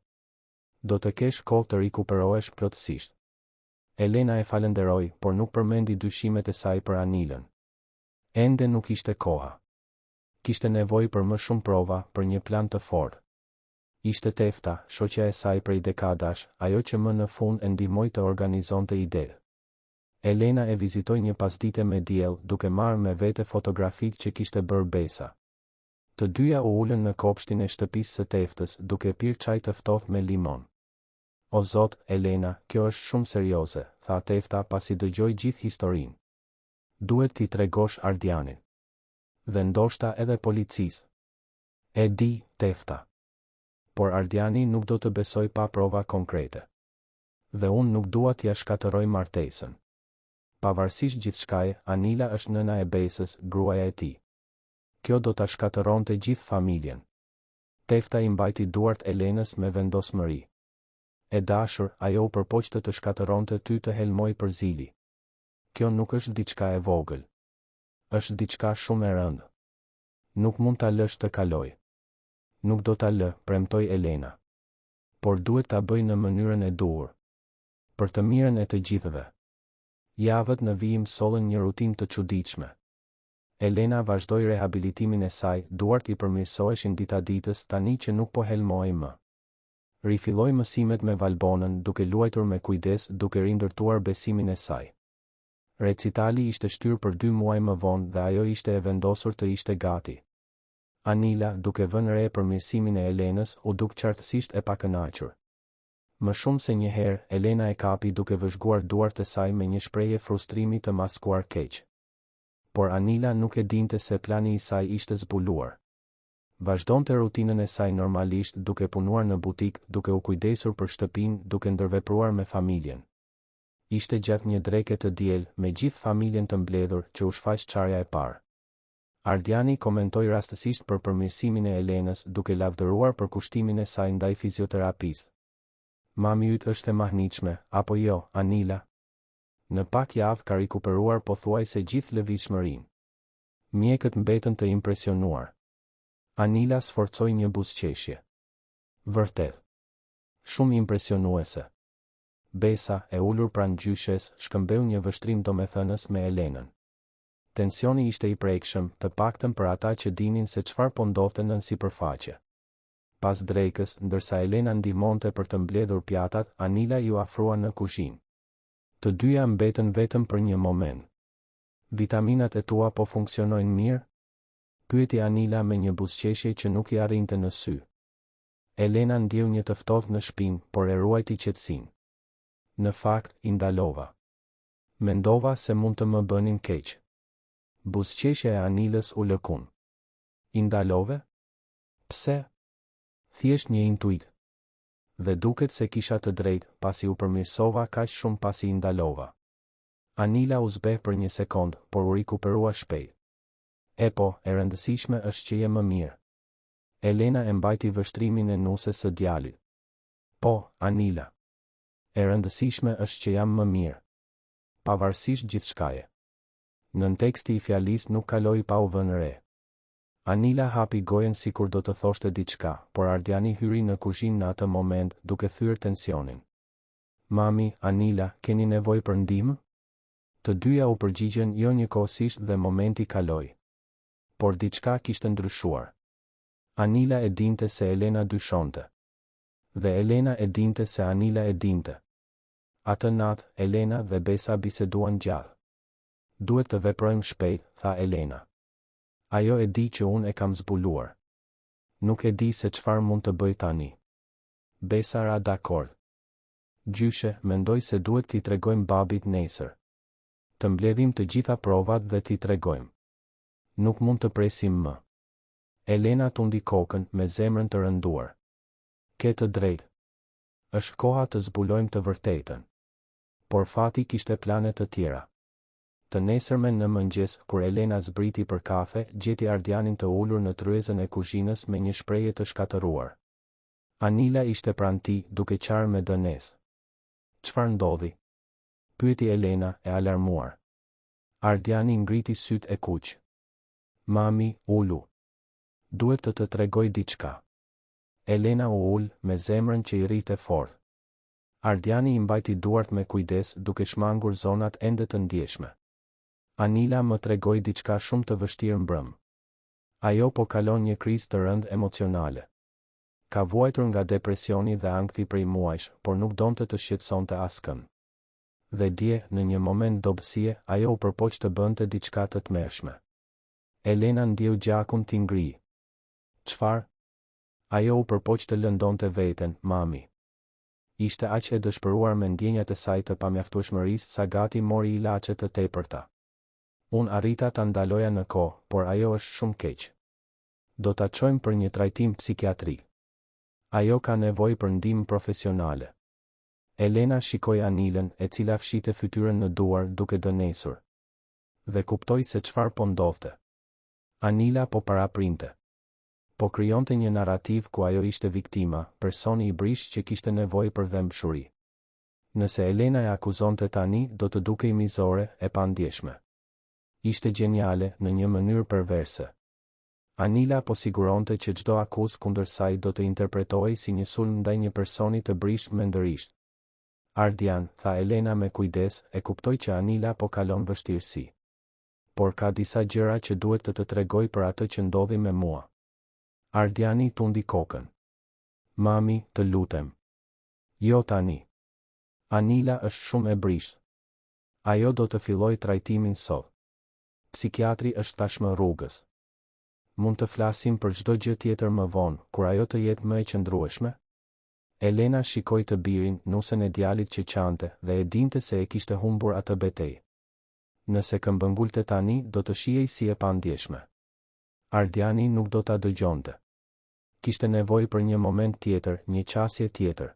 Do të kesh kohë të rikuperohesh plotësisht. Elena e falenderoi, por nuk përmendi dyshimet e saj për Anilën. Ende nuk ishte koha. Kishte nevojë për më shumë prova, për një plan të fortë. Ishte Tefta, shoqja e saj prej dekadash, ajo që më në fund e ndihmoi të organizonte idetë. Elena e vizitoi një pasdite me diell, duke marrë me vete fotografitë që kishte bërë Besa. Të dyja u ulën në kopshtin e shtëpisë së Teftës, duke pirë çaj të ftohtë me limon. O Zot, Elena, kjo është shumë serioze, tha Tefta pasi dëgjoi gjithë historinë. Duhet t'i tregosh Ardianit. Dhe ndoshta edhe policisë. E di, Tefta. Por Ardiani nuk do të besoj pa prova konkrete. Dhe unë nuk dua t'ja shkatërroj martesën. Pavarësisht gjithçkaje, Anila është nëna e Besës, gruaja e tij. Kjo do ta shkatëronte gjithë familjen. Tefta i mbajti duart Elenës me vendosmëri. E dashur, ajo u përpoq të shkatëronte ty të helmoj për zili. Kjo nuk është diçka e vogël. Është diçka shumë e rëndë. Nuk mund ta lësh të kaloj. Nuk do ta lë, premtoi Elena. Por duhet ta bëj në mënyrën e duhur. Për të mirën e të gjithëve. Javët në vijim sollën një rutinë të çuditshme. Elena vazhdoi rehabilitimin e saj, duart i përmirësoheshin ditaditës tani që nuk po helmohej më. Rifilloi mësimet me Valbonën, duke luajtur me kujdes, duke rindërtuar besimin e saj. Recitali ishte shtyrë për 2 muaj më vonë dhe ajo ishte e vendosur të ishte gati. Anila, duke vënë re përmirësimin e Elenës, u duk qartësisht e pakënaqur. Më shumë se një herë, Elena e kapi duke vëzhguar duart e saj me një shprehje frustrimi të maskuar keq. Por Anila nuk e dinte se plani i saj ishte zbuluar. Vazhdonte rutinën e saj normalisht, duke punuar në butik, duke u kujdesur për shtëpinë, duke ndërvepruar me familjen. Ishte gjatë një dreke të diel, me gjithë familjen të mbledhur, që u shfaq çarja e parë. Ardiani komentoi rastësisht për përmirësimin e Elenës duke lavdëruar për kushtimin e saj ndaj fizioterapisë. Mami yt është e mahnitshme, apo jo, Anila? Në pak javë ka rikuperuar pothuajse gjithë lëvizshmërinë. Mjekët mbetën të impresionuar. Anila sforcoi një buzëqeshje. Vërtet. Shumë impresionuese. Besa, e ulur pranë gjyshes, shkëmbeu një vështrim domethënës me Elenën. Tensioni ishte i prekshëm, të paktën për ata që dinin se çfarë po ndodhte nën sipërfaqe. Pas drekës, ndërsa Elena ndihmonte për të mbledhur pjatat, Anila ju afrua në kuzhinë. Të dyja mbetën vetëm për një moment. Vitaminat e tua po funksionojnë mirë? Pyeti Anila me një buzëqeshje që nuk i arrinte në sy. Elena ndjeu një të ftohtë në shpinë, por e ruajti qetësinë. Në fakt, i ndalova. Mendova se mund të më bënin keq. Buzëqeshja e Anilës u lëkun. I ndalove? Pse? Thjesht një intuit. Dhe duket se kisha të drejtë, pasi u përmirësova kaq shumë pasi i ndalova. Anila u zbeh për një sekond, por u rikuperua shpejt. E po, e rëndësishme është që je më mirë. Elena e mbajti vështrimin e nusës së djalit. Po, Anila. E rëndësishme është që jam më mirë. Pavarësisht gjithçkaje. Nën teksti i fjalisë nuk kaloi pa u vënë re. Anila hapi gojen sikur do të thoshte diçka, por Ardiani hyri në kuzhinë në atë moment, duke thyer tensionin. Mami, Anila, keni nevojë për ndihmë? Të dyja u përgjigjen jo njëkohësisht dhe momenti kaloi. Por diçka kishte ndryshuar. Anila e dinte se Elena dyshonte. Dhe Elena e dinte se Anila e dinte. Atë natë, Elena dhe Besa biseduan gjatë. Duhet të veprojmë shpejt, tha Elena. Ajo e di që unë e kam zbuluar. Nuk e di se çfarë mund të bëj tani. Besa ra dakord. Gjyshe, mendoj se duhet t'i tregojmë babit nesër. Të mbledhim të gjitha provat dhe t'i tregojmë. Nuk mund të presim më. Elena tundi kokën me zemrën të rënduar. Ke të drejtë. Është koha të zbulojmë të vërtetën. Por fati kishte plane të tjera. Të nesërmen në mëngjes, kur Elena zbriti për kafe, gjeti Ardianin të ulur në tryezën e kuzhinës me një shprehje të shkatëruar. Anila ishte pranë tij, duke qarë me dënesë. Çfarë ndodhi? Pyeti Elena, e alarmuar. Ardiani ngriti sytë e kuq. Mami, ulu. Duhet të tregoj diçka. Elena u ul, me zemrën që i rrite fort. Ardiani i mbajti duart me kujdes, duke shmangur zonat ende të ndjeshme. Anila më tregoi diçka shumë të vështirë mbrëm. Ajo po kalon një krizë të rëndë emocionale. Ka vuajtur nga depresioni dhe ankthi prej muajsh, por nuk donte të shqetësonte askën. Dhe dje, në një moment dobësie, ajo u përpoq të bënte diçka të tmerrshme. Elena ndjeu gjakun t'i ngri. Çfarë? Ajo u përpoq të lëndonte veten, mami. Ishte aq e dëshpëruar me ndjenjat e saj të pamjaftueshmërisë sa gati mori ilaçe të tepërta. Unë arrita ta ndaloja në kohë, por ajo është shumë keq. Do ta çojmë për një trajtim psikiatrik. Ajo ka nevojë për ndihmë profesionale. Elena shikoi Anilën, e cila fshinte fytyrën në duar duke dënesur. Dhe kuptoi se çfarë po ndodhte. Anila po paraprinte. Po krijonte një narrativ ku ajo ishte viktima, personi i brish që kishte nevojë për dhëmbshuri. Nëse Elena e akuzonte tani, do të dukej mizore, e pandjeshme. Ishte geniale, në një mënyrë perverse. Anila po siguronte që çdo akuzë kundër saj do të interpretohej si një sulm ndaj një personi të brish mendërisht. Ardian, tha Elena me kujdes, e kuptoi që Anila po kalon vështirësi. Por ka disa gjëra që duhet të tregoj për atë që ndodhi me mua. Ardiani tundi kokën. Mami, të lutem. Jo tani. Anila është shumë e brishtë. Ajo do të filloj trajtimin sot. Psikiatri është tashmë rrugës. Mund të flasim për çdo gjë tjetër më vonë, kur ajo të jetë më e qëndrueshme? Elena shikoi të birin, nusën e djalit që qante, dhe e dinte se e kishte humbur atë betejë. Nëse këmbëngulte tani, do të shihej si e pandjeshme. Ardiani nuk do ta dëgjonte. Kishte nevojë për një moment tjetër, një qasje tjetër.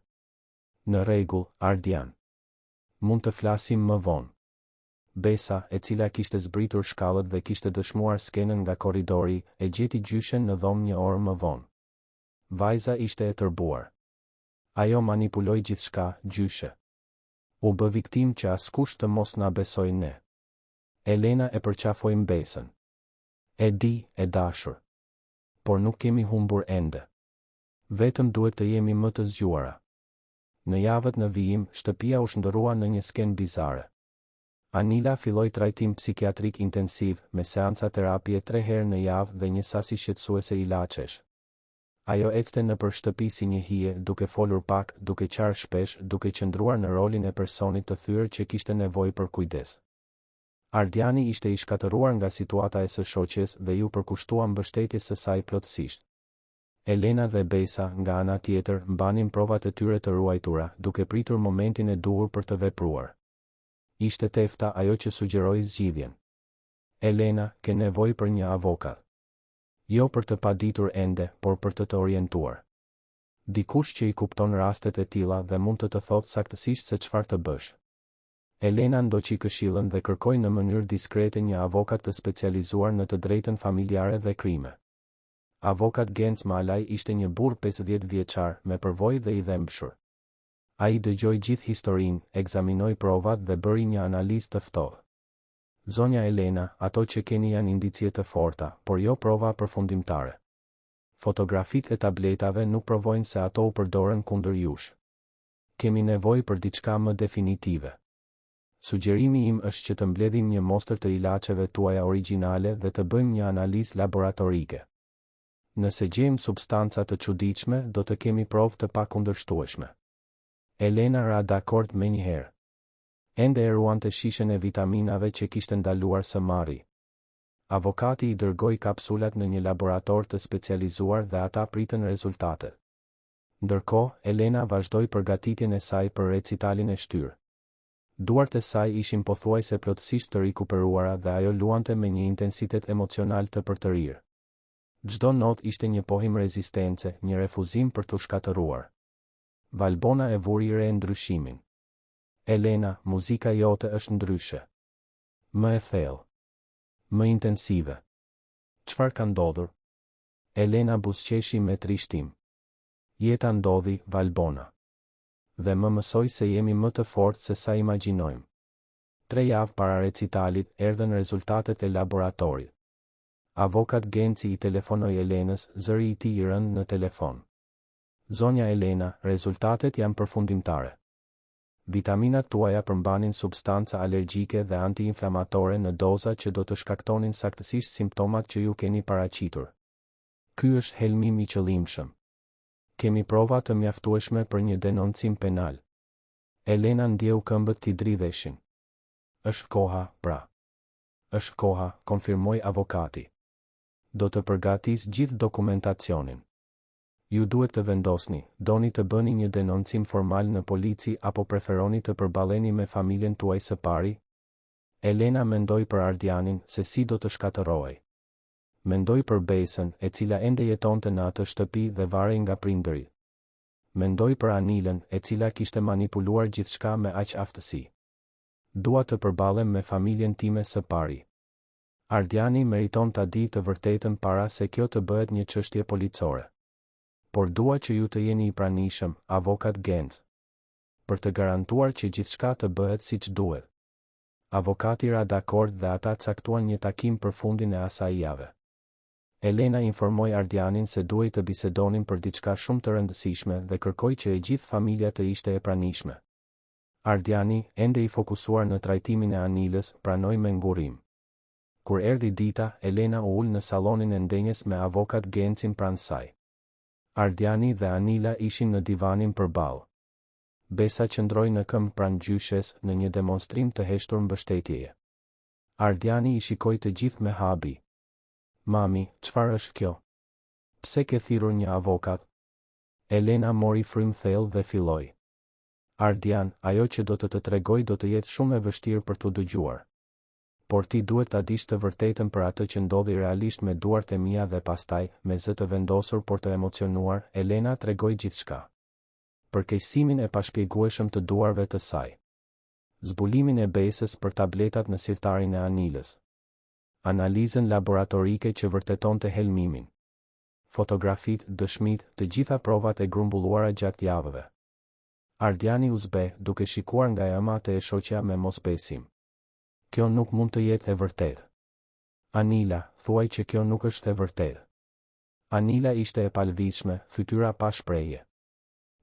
Në rregull, Ardian. Mund të flasim më vonë. Besa, e cila kishte zbritur shkallët dhe kishte dëshmuar skenën nga korridori, e gjeti gjyshen në dhomë një orë më vonë. Vajza ishte e tërbuar. Ajo manipuloi gjithçka, gjyshe. U bë viktim që askush të mos na besoj ne. Elena e përqafoi Besën. E di, e dashur. Por nuk kemi humbur ende. Vetëm duhet të jemi më të zgjuara. Në javët në vijim, shtëpia u shndërrua në një skenë bizare. Anila filloi trajtim psikiatrik intensiv me seanca terapie 3 herë në javë dhe një sasi shqetësuese ilaçesh. Ajo ecte nëpër shtëpi si një hije, duke folur pak, duke qarë shpesh, duke qëndruar në rolin e personit të thyrë që kishte nevojë për kujdes. Ardiani ishte i shkatëruar nga situata e së shoqes dhe ju përkushtua mbështetjes së saj plotësisht. Elena dhe Besa, nga ana tjetër, mbanin provat e tyre të ruajtura, duke pritur momentin e duhur për të vepruar. Ishte Tefta ajo që sugjeroi zgjidhjen. Elena, ke nevojë për një avokat. Jo për të paditur ende, por për të orientuar. Dikush që i kupton rastet e tilla dhe mund të thotë saktësisht se çfarë të bësh. Elena ndoqi këshillën dhe kërkoi në mënyrë diskrete një avokat të specializuar në të drejtën familjare dhe krime. Avokat Genc Malaj ishte një burr 50 vjeçar, me përvojë dhe i dhembshur. Ai dëgjoi gjithë historinë, ekzaminoi provat dhe bëri një analizë të ftohtë. Zonja Elena, ato që keni janë indicie të forta, por jo prova përfundimtare. Fotografitë e tabletave nuk provojnë se ato u përdorën kundër jush. Kemi nevojë për diçka më definitive. Sugjerimi im është që të mbledhim një mostër të ilaçeve tuaja origjinale dhe të bëjmë një analizë laboratorike. Nëse gjejmë substanca të çuditshme, do të kemi provë të pakundërshtueshme. Elena ra dakord me njëherë. Ende e ruante shishen e vitaminave që kishte ndaluar së marri. Avokati i dërgoi kapsulat në një laborator të specializuar dhe ata pritën rezultatet. Ndërkohë, Elena vazhdoi përgatitjen e saj për recitalin e shtyrë. Duart e saj ishin pothuajse plotësisht të rikuperuara dhe ajo luante me një intensitet emocional të përtërir. Çdo notë ishte një pohim rezistence, një refuzim për të shkatëruar. Valbona e vuri re ndryshimin. Elena, muzika jote është ndryshe. Më e thellë. Më intensive. Çfarë ka ndodhur? Elena buzëqeshi me trishtim. Jeta ndodhi, Valbona. Dhe më mësoi se jemi më të fortë se sa imagjinojmë. 3 javë para recitalit, erdhën rezultatet e laboratorit. Avokat Genci i telefonoi Elenës, zëri i tij i rënë në telefon. Zonja Elena, rezultatet janë përfundimtare. Vitaminat tuaja përmbanin substanca alergjike dhe antiinflamatore në doza që do të shkaktonin saktësisht simptomat që ju keni paraqitur. Ky është helmim i qëllimshëm. Kemi prova të mjaftueshme për një denoncim penal. Elena ndjeu këmbët t'i dridheshin. Është koha, pra. Është koha, konfirmoi avokati. Do të përgatis gjithë dokumentacionin. Ju duhet të vendosni, doni të bëni një denoncim formal në polici apo preferoni të përballeni me familjen tuaj së pari? Elena mendoi për Ardianin se si do të shkatërrohej. Mendoi për Besën, e cila ende jetonte në atë shtëpi dhe varej nga prindërit. Mendoi për Anilën, e cila kishte manipuluar gjithçka me aq aftësi. Dua të përballem me familjen time së pari. Ardiani meriton ta di të vërtetën para se kjo të bëhet një çështje policore. Por dua që ju të jeni i pranishëm, avokat Genc, për të garantuar që gjithçka të bëhet siç duhet. Avokati ra dakord dhe ata caktuan një takim për fundin e asaj jave. Elena informoi Ardianin se duhej të bisedonin për diçka shumë të rëndësishme dhe kërkoi që e gjithë familja të ishte e pranishme. Ardiani, ende i fokusuar në trajtimin e Anilës, pranoi me ngurim. Kur erdhi dita, Elena u ul në sallonin e ndenjes me avokat Gencin pranë saj. Ardiani dhe Anila ishin në divanin përballë. Besa qëndroi në këmbë pranë gjyshes në një demonstrim të heshtur mbështetjeje. Ardiani i shikoi të gjithë me habi. Mami, çfarë është kjo? Pse ke thirrur një avokat? Elena mori frym thellë dhe filloi. Ardian, ajo që do të tregoj do të jetë shumë e vështirë për t'u dëgjuar. Por ti duhet ta dish të vërtetën për atë që ndodhi realisht me duart e mia dhe pastaj, me zë të vendosur por të emocionuar, Elena tregoi gjithçka. Për keqësimin e pashpjegueshëm të duarve të saj. Zbulimin e besës për tabletat në sirtarin e Anilës. Analizën laboratorike që vërtetonte helmimin. Fotografit, dëshmit, të gjitha provat e grumbulluara gjatë javëve. Ardiani u zbe, duke shikuar nga ema e shoqja me mosbesim. Kjo nuk mund të jetë e vërtetë. Anila, thuaj që kjo nuk është e vërtetë. Anila ishte e palvishme, fytyra pa shprehje.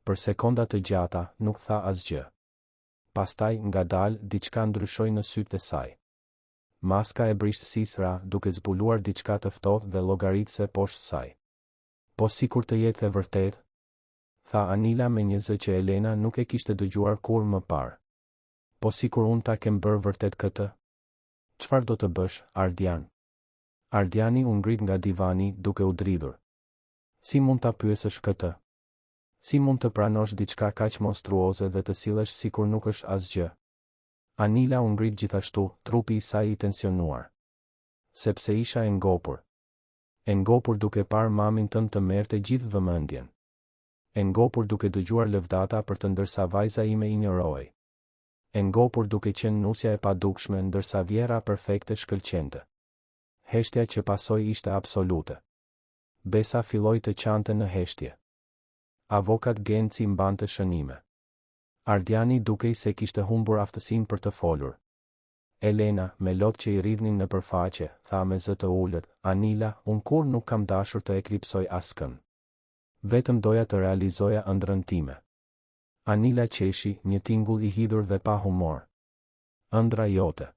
Për sekonda të gjata, nuk tha asgjë. Pastaj, ngadalë, diçka ndryshoi në sytë e saj. Maska e brishtësisë ra, duke zbuluar diçka të ftohtë dhe llogaritse poshtë saj. Po sikur të jetë e vërtetë, tha Anila me një zë që Elena nuk e kishte dëgjuar kur më parë. Po sikur unë ta kem bërë vërtet këtë? Çfarë do të bësh, Ardian? Ardiani u ngrit nga divani duke u dridhur. Si mund ta pyesësh këtë? Si mund të pranosh diçka kaq monstruoze dhe të sillesh sikur nuk është asgjë? Anila u ngrit gjithashtu, trupi i saj i tensionuar. Sepse isha e ngopur. E ngopur duke parë mamin tënd të merrte gjithë vëmendjen. E ngopur duke dëgjuar lëvdata për të ndërsa vajza ime injorohej. E ngopur duke qenë nusja e padukshme ndërsa vjera perfekte shkëlqente. Heshtja që pasoi ishte absolute. Besa filloi të qante në heshtje. Avokat Genci mbante shënime. Ardiani dukej se kishte humbur aftësinë për të folur. Elena, me lot që i rridhnin në përfaqe, tha me zë të ulët, Anila, unë kur nuk kam dashur të eklipsoj askën. Vetëm doja të realizoja ëndrrën time. Anila qeshi, një tingull i hidhur dhe pa humor. Ëndra jote.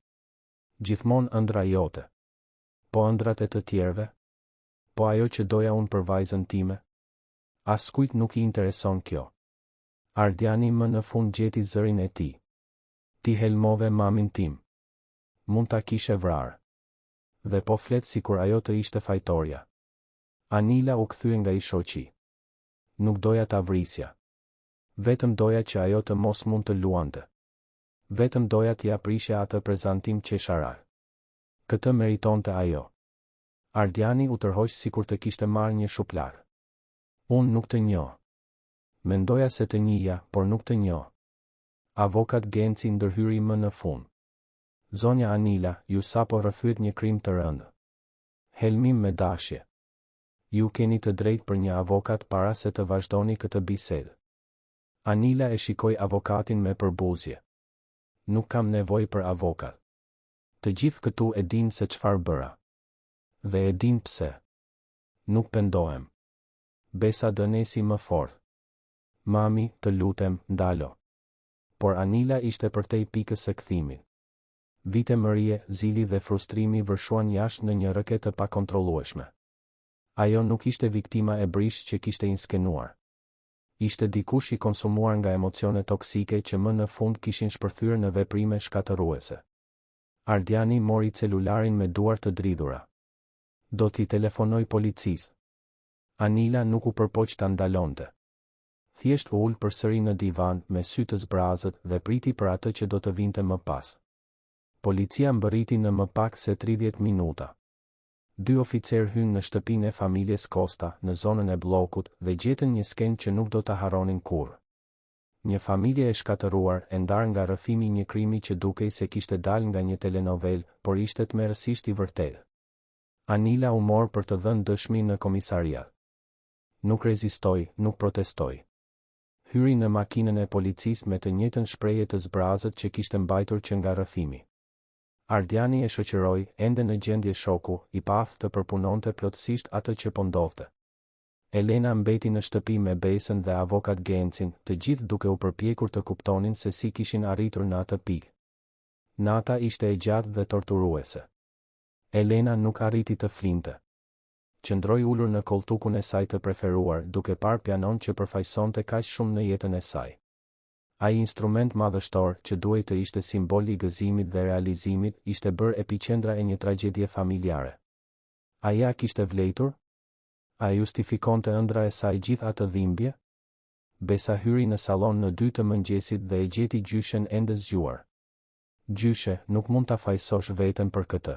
Gjithmonë ëndra jote. Po ëndrat e të tjerëve? Po ajo që doja unë për vajzën time? Askujt nuk i intereson kjo. Ardiani më në fund gjeti zërin e tij. Ti helmove mamin tim. Mund ta kishe vrarë. Dhe po flet sikur ajo të ishte fajtorja. Anila u kthye nga i shoqi. Nuk doja ta vrisja. Vetëm doja që ajo të mos mund të luante. Vetëm doja t'ia prishja atë prezantim qesharaj. Këtë meritonte ajo. Ardiani u tërhoq sikur të kishte marrë një shuplar. Unë nuk të njoh. Mendoja se të njihja, por nuk të njoh. Avokat Genci ndërhyri më në fund. Zonja Anila, ju sapo rrëfyet një krim të rëndë. Helmim me dashje. Ju keni të drejtë për një avokat para se të vazhdoni këtë bisedë. Anila e shikoi avokatin me përbuzje. Nuk kam nevojë për avokat. Të gjithë këtu e dinë se çfarë bëra. Dhe e dinë pse. Nuk pendohem. Besa dënesi më fort. Mami, të lutem, ndalo. Por Anila ishte përtej pikës së kthimit. Vitemërie, zili dhe frustrimi vërshuan jashtë në një rrëket të pakontrollueshme. Ajo nuk ishte viktima e brish që kishte inskenuar. Ishte dikush i konsumuar nga emocione toksike që më në fund kishin shpërthyer në veprime shkatërruese. Ardiani mori celularin me duar të dridhura. Do t'i telefonoj policisë. Anila nuk u përpoq ta ndalonte. Thjesht u ul përsëri në divan me sy të zbrazët dhe priti për atë që do të vinte më pas. Policia mbërriti në më pak se 30 minuta. 2 oficer hynë në shtëpinë e familjes Costa në zonën e bllokut dhe gjetën një skenë që nuk do ta harronin kurrë. Një familje e shkatëruar e ndarë nga rrëfimi i një krimi që dukej se kishte dalë nga një telenovel, por ishte tmerrësisht i vërtetë. Anila u mor për të dhënë dëshmi në komisariat. Nuk rezistoi, nuk protestoi. Hyri në makinën e policisë me të njëjtën shprehje të zbrazët që kishte mbajtur që nga rrëfimi. Ardiani e shoqëroi, ende në gjendje shoku, i paftë të përpunonte plotësisht atë që po ndodhte. Elena mbeti në shtëpi me Besën dhe avokat Gencin, të gjithë duke u përpjekur të kuptonin se si kishin arritur në atë pikë. Nata ishte e gjatë dhe torturuese. Elena nuk arriti të flinte. Qëndroi ulur në koltukun e saj të preferuar, duke parë pianon që përfaqësonte kaq shumë në jetën e saj. Ai instrument madhështor që duhej të ishte simbol i gëzimit dhe realizimit, ishte bërë epiqendra e një tragjedie familjare. A ja kishte vlejtur? A justifikonte ëndra e saj gjithë atë dhimbje? Besa hyri në salon në 2 të mëngjesit dhe e gjeti gjyshen ende zgjuar. Gjyshe, nuk mund ta fajsosh veten për këtë.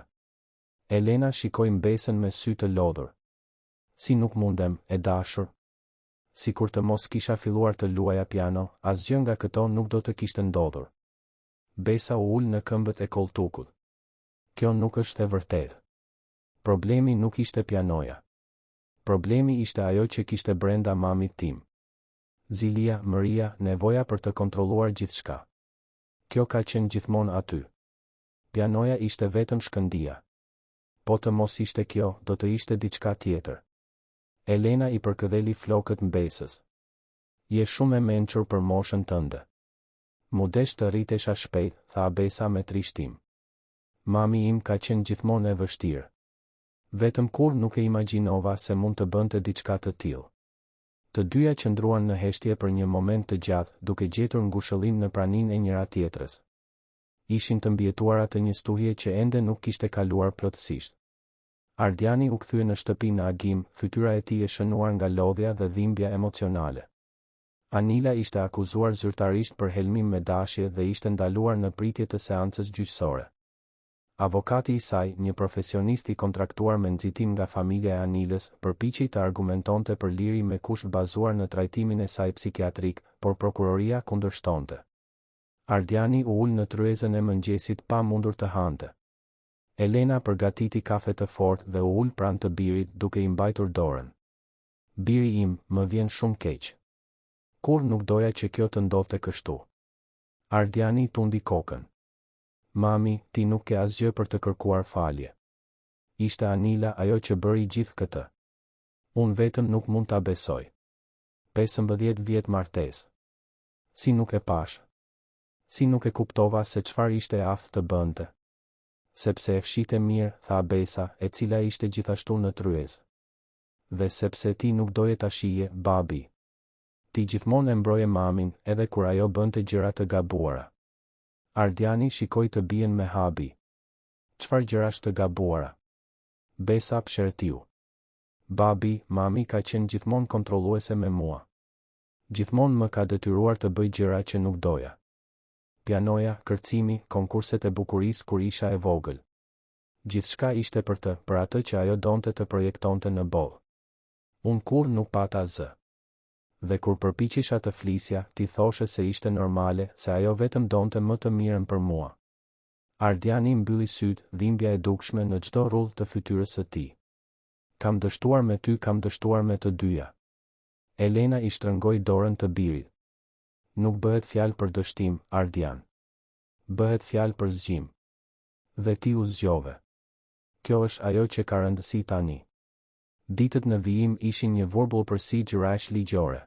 Elena shikoi Besën me sy të lodhur. Si nuk mundem, e dashur? Si kur të mos kisha filluar të luaja piano, asgjë nga këto nuk do të kishte ndodhur. Besa u ul në këmbët e koltukut. Kjo nuk është e vërtetë. Problemi nuk ishte pianoja. Problemi ishte ajo që kishte brenda mamit tim. Zilia, mëria, nevoja për të kontrolluar gjithçka. Kjo ka qenë gjithmonë aty. Pianoja ishte vetëm shkëndia. Po të mos ishte kjo, do të ishte diçka tjetër. Elena i përkëdheli flokët mbesës. Je shumë e mençur për moshën tënde. Mu desh të rritesha shpejt, tha Besa me trishtim. Mami im ka qenë gjithmonë e vështirë. Vetëm kur nuk e imagjinova se mund të bënte diçka të tillë. Të dyja qëndruan në heshtje për një moment të gjatë, duke gjetur ngushëllim në praninë e njëra tjetrës. Ishin të mbietuara të një stuhje që ende nuk kishte kaluar plotësisht. Ardiani u kthye në shtëpi në agim, fytyra e tij e shënuar nga lodhja dhe dhimbja emocionale. Anila ishte akuzuar zyrtarisht për helmim me dashje dhe ishte ndaluar në pritje të seancës gjyqësore. Avokati i saj, një profesionist i kontraktuar me nxitim nga familja e Anilës, përpiqej të argumentonte për liri me kusht bazuar në trajtimin e saj psikiatrik, por prokuroria kundërshtonte. Ardiani u ul në tryezën e mëngjesit pa mundur të hante. Elena përgatiti kafe të fortë dhe u ul pranë të birit duke i mbajtur dorën. Biri im, më vjen shumë keq. Kur nuk doja që kjo të ndodhte kështu. Ardiani tundi kokën. Mami, ti nuk ke asgjë për të kërkuar falje. Ishte Anila ajo që bëri gjithë këtë. Unë vetëm nuk mund ta besoj. 15 vjet martesë. Si nuk e pash? Si nuk e kuptova se çfarë ishte aftë të bënte? Sepse e fshite mirë, tha Besa, e cila ishte gjithashtu në tryezë. Dhe sepse ti nuk doje ta shije, babi. Ti gjithmonë e mbroje mamin, edhe kur ajo bënte gjëra të gabuara. Ardiani shikoi të bien me habi. Çfarë gjërash të gabuara? Besa pshertiu. Babi, mami ka qenë gjithmonë kontrolluese me mua. Gjithmonë më ka detyruar të bëj gjëra që nuk doja. Pianoja, kërcimi, konkurset e bukurisë kur isha e vogël. Gjithçka ishte për atë që ajo donte të projektonte në botë. Unë kur nuk pata zë. Dhe kur përpiqesha të flisja, ti thoshe se ishte normale, se ajo vetëm donte më të mirën për mua. Ardiani mbylli syt, dhimbja e dukshme në çdo rrull të fytyrës së tij. Kam dështuar me ty, kam dështuar me të dyja. Elena i shtrëngoi dorën të birit. Nuk bëhet fjalë për dështim, Ardian. Bëhet fjalë për zgjim. Dhe ti u zgjove. Kjo është ajo që ka rëndësi tani. Ditët në vijim ishin një vorbull për si gjërash ligjore.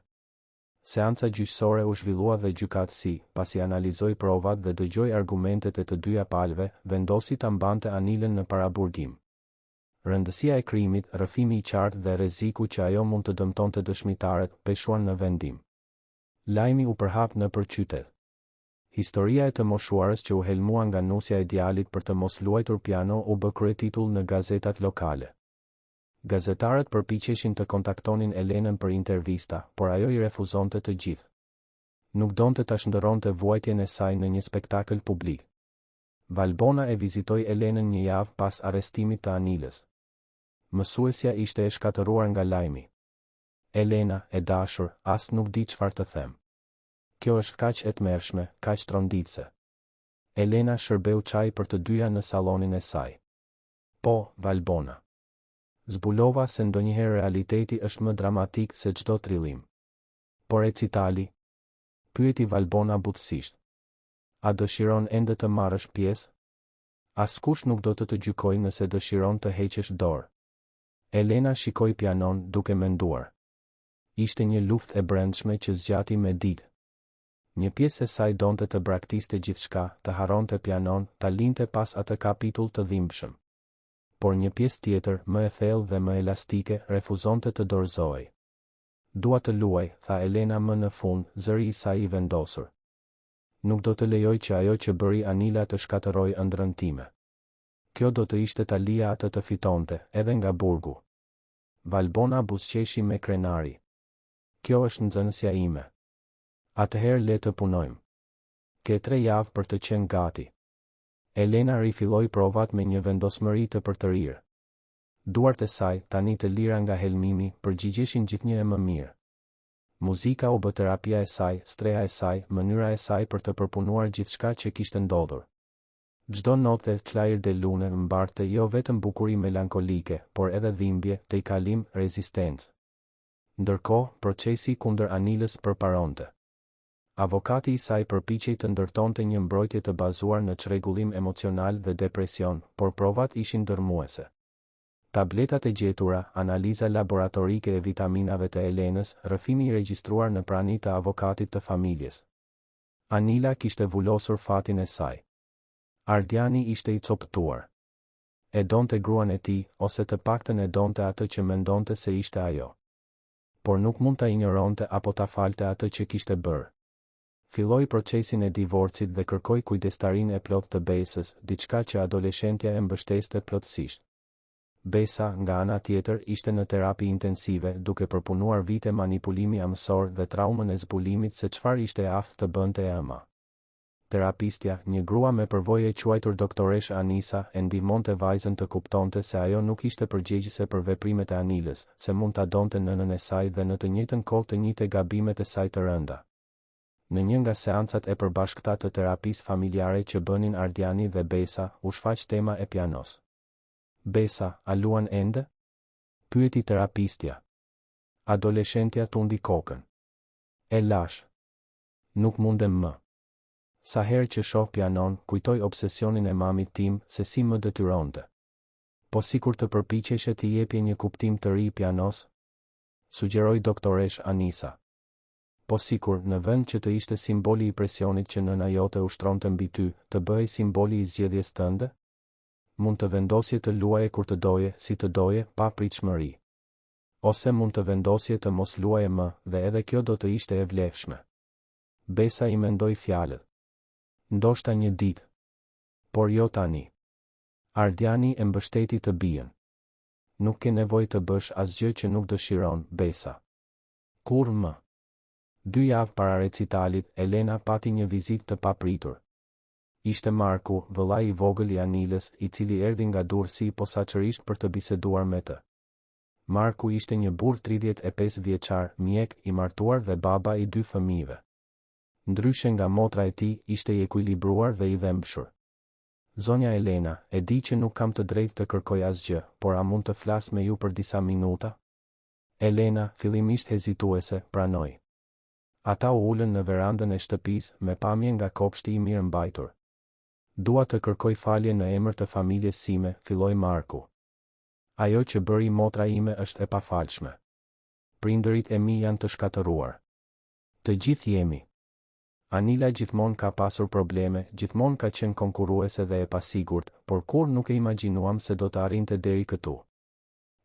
Seanca gjyqësore u zhvillua dhe gjykatësi, pasi analizoi provat dhe dëgjoi argumentet e të dyja palëve, vendosi ta mbante Anilën në paraburgim. Rëndësia e krimit, rrëfimi i qartë dhe rreziku që ajo mund të dëmtonte dëshmitarët, peshuan në vendim. Lajmi u përhap nëpër qytet. Historia e të moshuarës që u helmua nga nusja e djalit për të mos luajtur piano u bë kryetitull në gazetat lokale. Gazetarët përpiqeshin të kontaktonin Elenën për intervista, por ajo i refuzonte të gjithë. Nuk donte ta shndërronte vuajtjen e saj në një spektakël publik. Valbona e vizitoi Elenën një javë pas arrestimit të Anilës. Mësuesja ishte e shkatëruar nga lajmi. Elena, e dashur, as nuk di çfarë të them. Kjo është kaq e tmerrshme, kaq tronditse. Elena shërbeu çaj për të dyja në sallonin e saj. Po, Valbona. Zbulova se ndonjëherë realiteti është më dramatik se çdo trillim. Por e citali? Pyeti Valbona butësisht. A dëshiron ende të marrësh pjesë? Askush nuk do të të gjykojë nëse dëshiron të heqësh dorë. Elena shikoi pianon duke menduar. Ishte një luftë e brendshme që zgjati me ditë. Një pjesë e saj donte të braktiste gjithçka, të harronte pianon, ta linte pas atë kapitull të dhimbshëm. Por një pjesë tjetër, më e thellë dhe më elastike, refuzonte të dorëzohej. Dua të luaj, tha Elena më në fund, zëri i saj i vendosur. Nuk do të lejoj që ajo që bëri Anila të shkatërrojë ëndrrën time. Kjo do të ishte talia atë të fitonte, edhe nga burgu. Valbona buzëqeshi me krenari. Kjo është nxënësja ime. Atëherë le të punojmë. Ke 3 javë për të qenë gati. Elena rifilloi provat me një vendosmëri të përtërirë. Duart e saj, tani të lira nga helmimi, përgjigjeshin gjithnjë e më mirë. Muzika u bë terapia e saj, streha e saj, mënyra e saj për të përpunuar gjithçka që kishte ndodhur. Çdo notë Claire de Lune mbarte jo vetëm bukuri melankolike, por edhe dhimbje, tejkalim, rezistencë. Ndërkohë, procesi kundër Anilës përparonte. Avokati i saj përpiqej të ndërtonte një mbrojtje të bazuar në çrregullim emocional dhe depresion, por provat ishin dërmuese. Tabletat e gjetura, analiza laboratorike e vitaminave të Elenës, rrëfimi i regjistruar në prani të avokatit të familjes. Anila kishte vullosur fatin e saj. Ardiani ishte i coptuar. E donte gruan e tij, ose të paktën e donte atë që mendonte se ishte ajo. Por nuk mund ta injoronte apo ta falte atë që kishte bërë. Filloi procesin e divorcit dhe kërkoi kujdestarinë e plotë të Besës, diçka që adoleshentja e mbështeste plotësisht. Besa, nga ana tjetër, ishte në terapi intensive, duke përpunuar vite manipulimi amësor dhe traumën e zbulimit se çfarë ishte aftë të bënte e ëma. Terapistja, një grua me përvojë e quajtur doktoresh Anisa, e ndihmonte vajzën të kuptonte se ajo nuk ishte përgjegjëse për veprimet e Anilës, se mund ta donte nënën e saj dhe në të njëjtën kohë të njëjtë gabimet e saj të rënda. Në një nga seancat e përbashkëta të terapisë familjare që bënin Ardiani dhe Besa, u shfaq tema e pianos. Besa, a luan ende? Pyeti terapistja. Adoleshentja tundi kokën. E lash. Nuk mundem më. Sa herë që shoh pianon, kujtoj obsesionin e mamit tim se si më detyronte. Po sikur të përpiqeshe të jepje një kuptim të ri pianos? Sugjeroi doktoresh Anisa. Po sikur, në vend që të ishte simboli i presionit që nëna jote ushtronte mbi ty, të bëhej simboli i zgjedhjes tënde? Mund të vendosje të luaje kur të doje, si të doje, pa pritshmëri. Ose mund të vendosje të mos luaje më, dhe edhe kjo do të ishte e vlefshme. Besa i mendoi fjalët. Ndoshta një ditë. Por jo tani. Ardiani e mbështeti të bijën. Nuk ke nevojë të bësh asgjë që nuk dëshiron, Besa. Kur më? 2 javë para recitalit, Elena pati një vizitë të papritur. Ishte Marku, vëllai i vogël i Anilës, i cili erdhi nga Durrësi posaçërisht për të biseduar me të. Marku ishte një burr 35 vjeçar, mjek, i martuar dhe baba i 2 fëmijëve. Ndryshe nga motra e tij, ishte i ekuilibruar dhe i dhëmbshur. Zonja Elena, e di që nuk kam të drejtë të kërkoj asgjë, por a mund të flas me ju për disa minuta? Elena, fillimisht hezituese, pranoi. Ata u ulën në verandën e shtëpisë, me pamje nga kopshti i mirë mbajtur. Dua të kërkoj falje në emër të familjes sime, filloi Marku. Ajo që bëri motra ime është e pafalshme. Prindërit e mi janë të shkatëruar. Të gjithë jemi. Anila gjithmonë ka pasur probleme, gjithmonë ka qenë konkurruese dhe e pasigurt, por kur nuk e imagjinuam se do të arrinte deri këtu.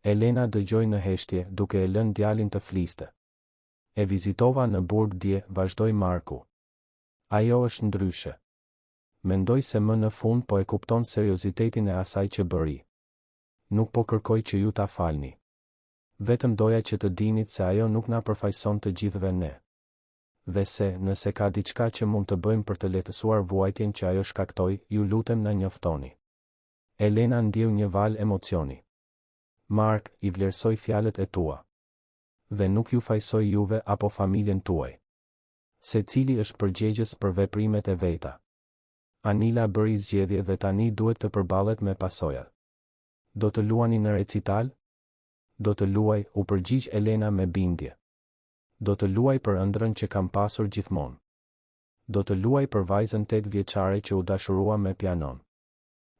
Elena dëgjoi në heshtje, duke e lënë djalin të fliste. E vizitova në burg dje, vazhdoi Marku. Ajo është ndryshe. Mendoj se më në fund po e kupton seriozitetin e asaj që bëri. Nuk po kërkoj që ju ta falni. Vetëm doja që të dinit se ajo nuk na përfaqëson të gjithëve ne. Dhe se, nëse ka diçka që mund të bëjmë për të lehtësuar vuajtjen që ajo shkaktoi, ju lutem na njoftoni. Elena ndjeu një val emocioni. Mark, i vlerësoj fjalët e tua. Dhe nuk ju fajsoj juve apo familjen tuaj. Secili është përgjegjës për veprimet e veta. Anila bëri zgjedhje dhe tani duhet të përballet me pasojat. Do të luani në recital? Do të luaj, u përgjigj Elena me bindje. Do të luaj për ëndrrën që kam pasur gjithmonë. Do të luaj për vajzën 8 vjeçare që u dashurua me pianon.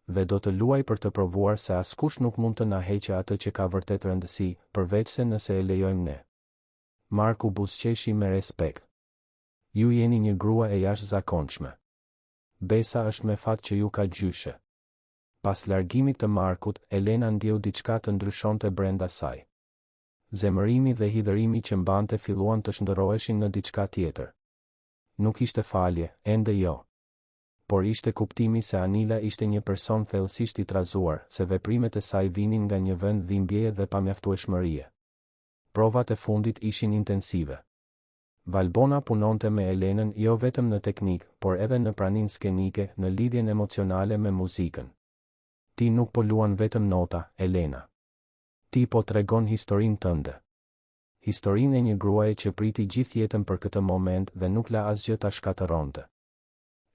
Dhe do të luaj për të provuar se askush nuk mund të na heqë atë që ka vërtet rëndësi, përveç se nëse e lejojmë ne. Marku buzëqeshi me respekt. Ju jeni një grua e jashtëzakonshme. Besa është me fat që ju ka gjyshe. Pas largimit të Markut, Elena ndjeu diçka të ndryshonte brenda saj. Zemërimi dhe hidhërimi që mbante filluan të shndërroheshin në diçka tjetër. Nuk ishte falje, ende jo. Por ishte kuptimi se Anila ishte një person thellësisht i trazuar, se veprimet e saj vinin nga një vend dhimbjeje dhe pamjaftueshmërie. Provat e fundit ishin intensive. Valbona punonte me Elenën jo vetëm në teknik, por edhe në praninë skenike, në lidhjen emocionale me muzikën. Ti nuk po luan vetëm nota, Elena. Ti po tregon historinë tënde. historinë e një gruaje që priti gjithë jetën për këtë moment dhe nuk la asgjë ta shkatëronte.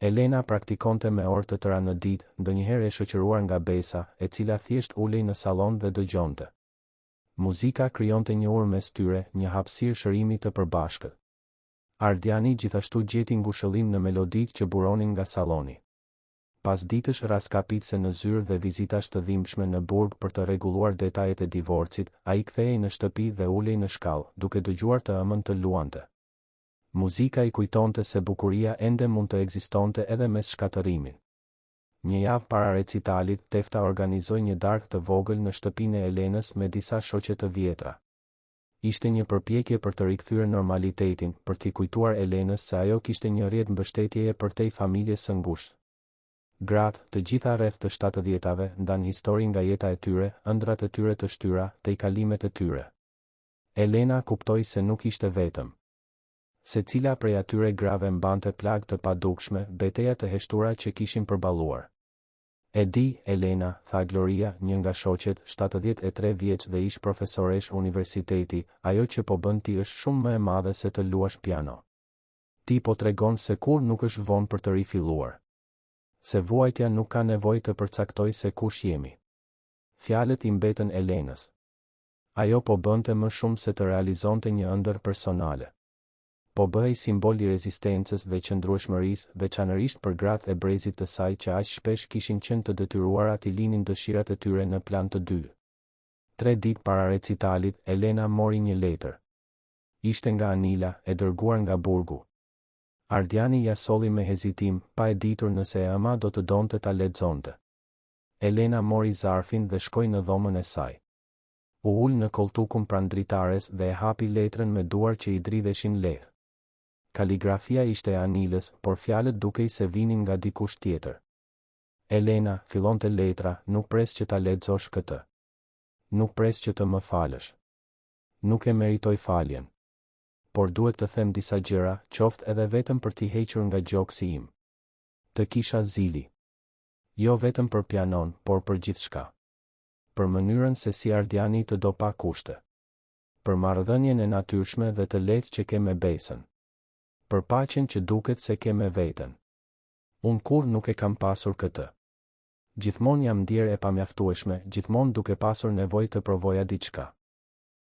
Elena praktikonte me orë të tëra në ditë, ndonjëherë e shoqëruar nga Besa, e cila thjesht ulej në sallon dhe dëgjonte. Muzika krijonte një urë mes tyre, një hapësirë shërimi të përbashkët. Ardiani gjithashtu gjeti ngushëllim në meloditë që buronin nga salloni. Pas ditësh raskapitse në zyrë dhe vizitash të dhimbshme në burg për të rregulluar detajet e divorcit, ai kthehej në shtëpi dhe ulej në shkallë, duke dëgjuar të ëmën të luante. Muzika i kujtonte se bukuria ende mund të ekzistonte edhe mes shkatërimin. Një javë para recitalit, Tefta organizoi një darkë të vogël në shtëpinë e Elenës me disa shoqe të vjetra. Ishte një përpjekje për të rikthyer normalitetin, për t'i kujtuar Elenës se ajo kishte një rrjet mbështetjeje përtej familjes së ngushtë. Gratë, të gjitha rreth të 70-tave, ndan histori nga jeta e tyre, ëndrat e tyre të shtyra, te kalimet e tyre. Elena kuptoi se nuk ishte vetëm. Secila prej atyre grave mbante plagë të padukshme, betejë të heshtura që kishin përballuar. E di, Elena, tha Gloria, një nga shoqet, 73 vjeç dhe ish profesoresh universiteti, ajo që po bën ti është shumë më e madhe se të luash piano. Ti po tregon se kur nuk është vonë për të rifilluar. Se vuajtja nuk ka nevojë të përcaktoj se kush jemi. Fjalët i mbetën Elenës. Ajo po bënte më shumë se të realizonte një ëndër personale. Po bëhej simbol i rezistencës dhe qëndrueshmërisë, veçanërisht për gratë e brezit të saj që aq shpesh kishin qenë të detyruara t'i linin dëshirat e tyre në plan të dy. 3 ditë para recitalit, Elena mori një letër. Ishte nga Anila, e dërguar nga burgu. Ardiani ja solli me hezitim, pa e ditur nëse ëma do të donte ta lexonte. Elena mori zarfin dhe shkoi në dhomën e saj. U ul në koltukun pranë dritares dhe e hapi letrën me duar që i dridheshin lehtë. Kaligrafia ishte e Anilës, por fjalët dukej se vinin nga dikush tjetër. Elena, fillonte letra, nuk pres që ta lexosh këtë. Nuk pres që të më falësh. Nuk e meritoj faljen. Por duhet të them disa gjëra, qoftë edhe vetëm për t'i hequr nga gjoksi im. Të kisha zili. Jo vetëm për pianon, por për gjithçka. Për mënyrën se si Ardiani të do pa kushte. Për marrëdhënien e natyrshme dhe të lehtë që ke me Besën. Për paqen që duket se ke me veten. Unë kur nuk e kam pasur këtë. Gjithmonë jam ndier e pamjaftueshme, gjithmonë duke pasur nevojë të provoja diçka.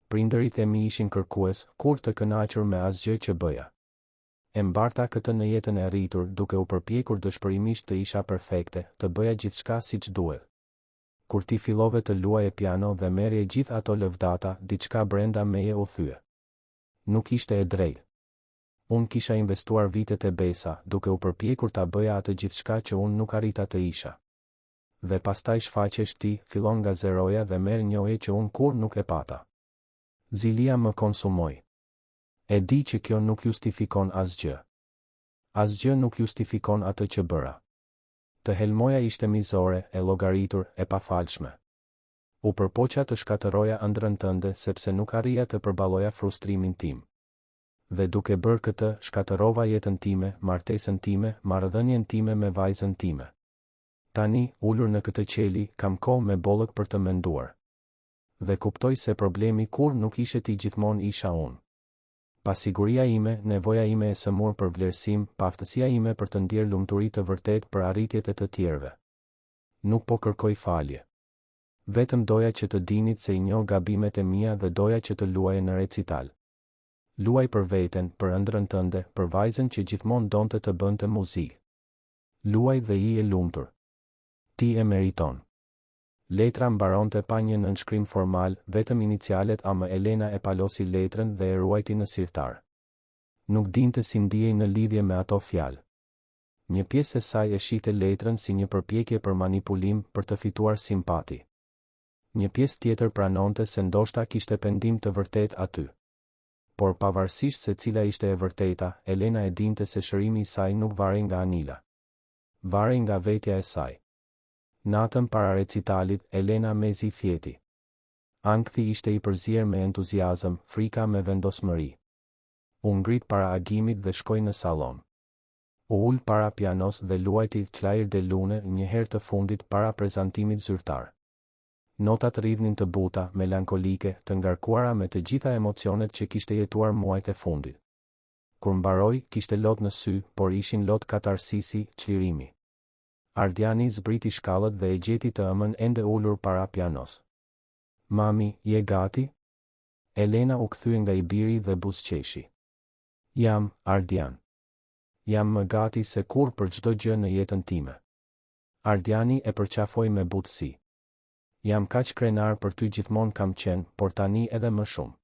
Prindërit e mi ishin kërkues, kur të kënaqur me asgjë që bëja. E mbarta këtë në jetën e rritur, duke u përpjekur dëshpërimisht të isha perfekte, të bëja gjithçka siç duhet. Kur ti fillove të luaje piano dhe merrje gjithë ato lëvdata, diçka brenda meje u thye. Nuk ishte e drejtë. Unë kisha investuar vitet e Besa, duke u përpjekur ta bëja atë gjithçka që unë nuk arrita të isha. Dhe pastaj shfaqesh ti, fillon nga zeroja dhe merr njohje që unë kur nuk e pata. Zilia më konsumoi. E di që kjo nuk justifikon asgjë. Asgjë nuk justifikon atë që bëra. Të helmoja ishte mizore, e llogaritur, e pafalshme. U përpoqa të shkatëroja ëndrrën tënde sepse nuk arrija të përballoja frustrimin tim. Dhe duke bërë këtë, shkatërova jetën time, martesën time, marrëdhënien time me vajzën time. Tani, ulur në këtë qeli, kam kohë me bollëk për të menduar. Dhe kuptoj se problemi kur nuk ishe ti gjithmonë isha unë. Pasiguria ime, nevoja ime e sëmur për vlerësim, paftësia ime për të ndjerë lumturi të vërtet për arritjet e të tjerëve. Nuk po kërkoj falje. Vetëm doja që të dinit se i njoh gabimet e mia dhe doja që të luaje në recital. Luaj për veten, për ëndrrën tënde, për vajzën që gjithmonë donte të bënte muzikë. Luaj dhe i e lumtur. Ti e meriton. Letra mbaronte pa një nënshkrim formal, vetëm inicialet AME. Elena e palosi letrën dhe e ruajti në sirtar. Nuk dinte si ndihej në lidhje me ato fjalë. Një pjesë e saj e shihte letrën si një përpjekje për manipulim, për të fituar simpati. Një pjesë tjetër pranonte se ndoshta kishte pendim të vërtet aty. Por pavarësisht se cila ishte e vërteta, Elena e dinte se shërimi i saj nuk varej nga Anila. Varej nga vetja e saj. Natën para recitalit, Elena mezi fjeti. Ankthi ishte i përzier me entuziazëm, frika me vendosmëri. U ngrit para agimit dhe shkoi në sallon. U ul para pianos dhe luajti Clair de Lune një herë të fundit para prezantimit zyrtar. Notat rridhnin të buta, melankolike, të ngarkuara me të gjitha emocionet që kishte jetuar muajt e fundit. Kur mbaroi, kishte lot në sy, por ishin lot katarsisi, çlirimi. Ardiani zbriti shkallët dhe e gjeti të ëmën ende ulur para pianos. Mami, je gati? Elena u kthye nga i biri dhe buzëqeshi. Jam, Ardian. Jam më gati se kur për çdo gjë në jetën time. Ardiani e përqafoi me butësi. Jam kaq krenar për ty gjithmonë kam qenë, por tani edhe më shumë.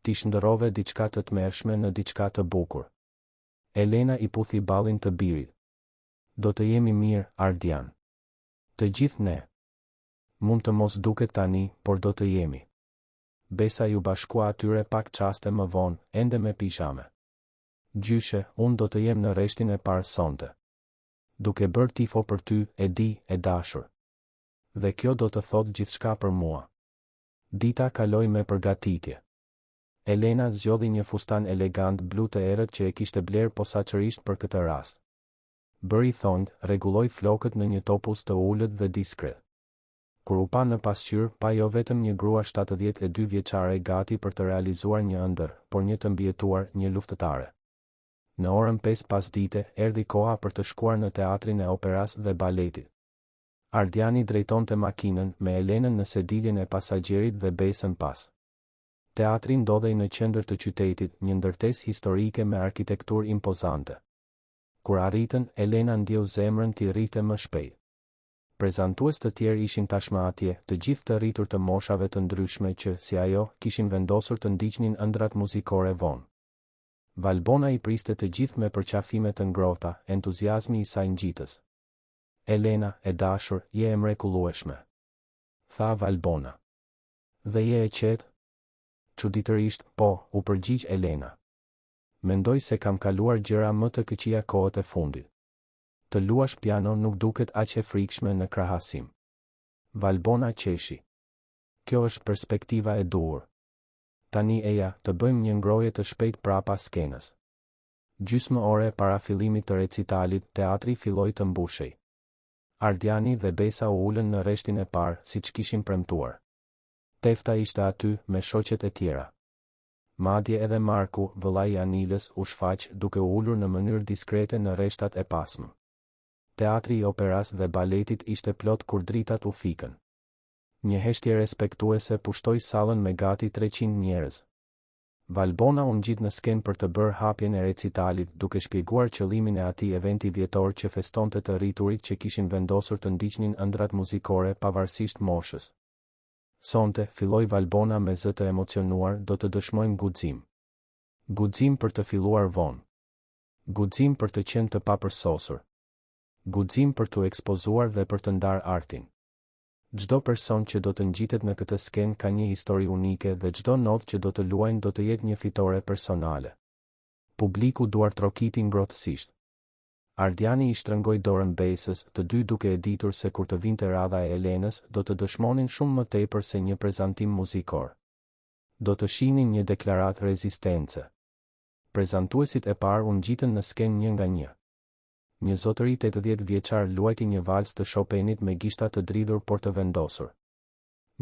Ti shndërrove diçka të tmerrshme në diçka të bukur. Elena i puthi ballin të birit. Do të jemi mirë, Ardian. Të gjithë ne. Mund të mos duket tani, por do të jemi. Besa ju bashkua atyre pak qaste më vonë, ende me pijame. Gjyshe, unë do të jem në reshtin e parë sonte. Duke bërë tifo për ty, e di, e dashur. Dhe kjo do të thot gjithçka për mua. Dita kaloi me përgatitje. Elena zgjodhi një fustan elegant blu të errët që e kishte bler posaçërisht për këtë rast. Bëri thond, rregulloi flokët në një topuz të ulët dhe diskret. Kur u pa në pasqyrë, pa jo vetëm një grua 72 vjeçare gati për të realizuar një ëndër, por një të mbijetuar, një luftëtare. Në orën 5 pasdite, erdhi koha për të shkuar në teatrin e operas dhe baletit. Ardiani drejtonte makinën me Elenën në sediljen e pasagjerit dhe Besën pas. Teatri ndodhej në qendër të qytetit, një ndërtesë historike me arkitekturë impozante. Kur arritën, Elena ndjeu zemrën t'i rrite më shpejt. Prezantues të tjerë ishin tashmë atje, të gjithë të rritur të moshave të ndryshme që, si ajo, kishin vendosur të ndiqnin ëndrat muzikore vonë. Valbona i priste të gjithë me përqafime të ngrohta, entuziazmi i saj ngjitës. Elena, e dashur, je e mrekullueshme. Tha Valbona. Dhe je e qetë? Çuditërisht, po, u përgjigj Elena. Mendoj se kam kaluar gjëra më të këqija kohët e fundit. Të luash piano nuk duket aq e frikshme në krahasim. Valbona qeshi. Kjo është perspektiva e duhur. Tani eja, të bëjmë një ngrohje të shpejt prapa skenës. Gjysmë ore para fillimit të recitalit, teatri filloi të mbushej. Ardiani dhe Besa u ulën në reshtin e parë, siç kishin premtuar. Tefta ishte aty, me shoqet e tjera. Madje edhe Marku, vëllai i Anilës, u shfaq duke u ulur në mënyrë diskrete në rreshtat e pasme. Teatri i operas dhe baletit ishte plot kur dritat u fikën. Një heshtje respektuese pushtoi sallën me gati 300 njerëz. Valbona u ngjit në skenë për të bërë hapjen e recitalit, duke shpjeguar qëllimin e atij eventi vjetor që festonte të rriturit që kishin vendosur të ndiqnin ëndrat muzikore pavarësisht moshës. Sonte, filloi Valbona me zë të emocionuar, do të dëshmojmë guxim. Guxim për të filluar vonë. Guxim për të qenë të papërsosur. Guxim për të ekspozuar dhe për të ndarë artin. Çdo person që do të ngjitet në këtë skenë ka një histori unike dhe çdo notë që do të luajnë do të jetë një fitore personale. Publiku duartrokiti ngrohtësisht. Ardiani i shtrëngoi dorën Besës, të dy duke e ditur se kur të vinte radha e Elenës, do të dëshmonin shumë më tepër se një prezantim muzikor. Do të shihnin një deklaratë rezistence. Prezantuesit e parë u ngjitën në skenë një nga një. Një zotëri 80 vjeçar luajti një vals të Chopinit me gishta të dridhur por të vendosur.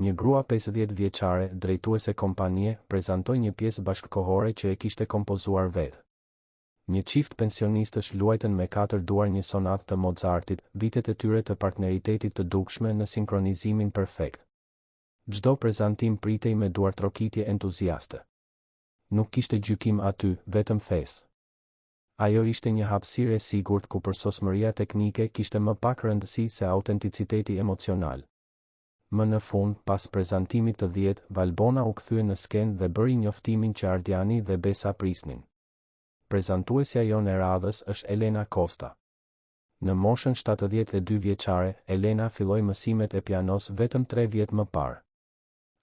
Një grua 50 vjeçare, drejtuese kompanie, prezantoi një pjesë bashkëkohore që e kishte kompozuar vetë. Një çift pensionistësh luajtën me 4 duar një sonatë të Mozartit, vitet e tyre të partneritetit të dukshme në sinkronizimin perfekt. Çdo prezantim pritej me duartrokitje entuziaste. Nuk kishte gjykim aty, vetëm fesë. Ajo ishte një hapësirë e sigurt ku përsosmëria teknike kishte më pak rëndësi se autenticiteti emocional. Më në fund, pas prezantimit të 10, Valbona u kthye në skenë dhe bëri njoftimin që Ardiani dhe Besa prisnin. Prezantuesja jonë e radhës është Elena Costa. Në moshën 72 vjeçare, Elena filloi mësimet e pianos vetëm 3 vjet më parë.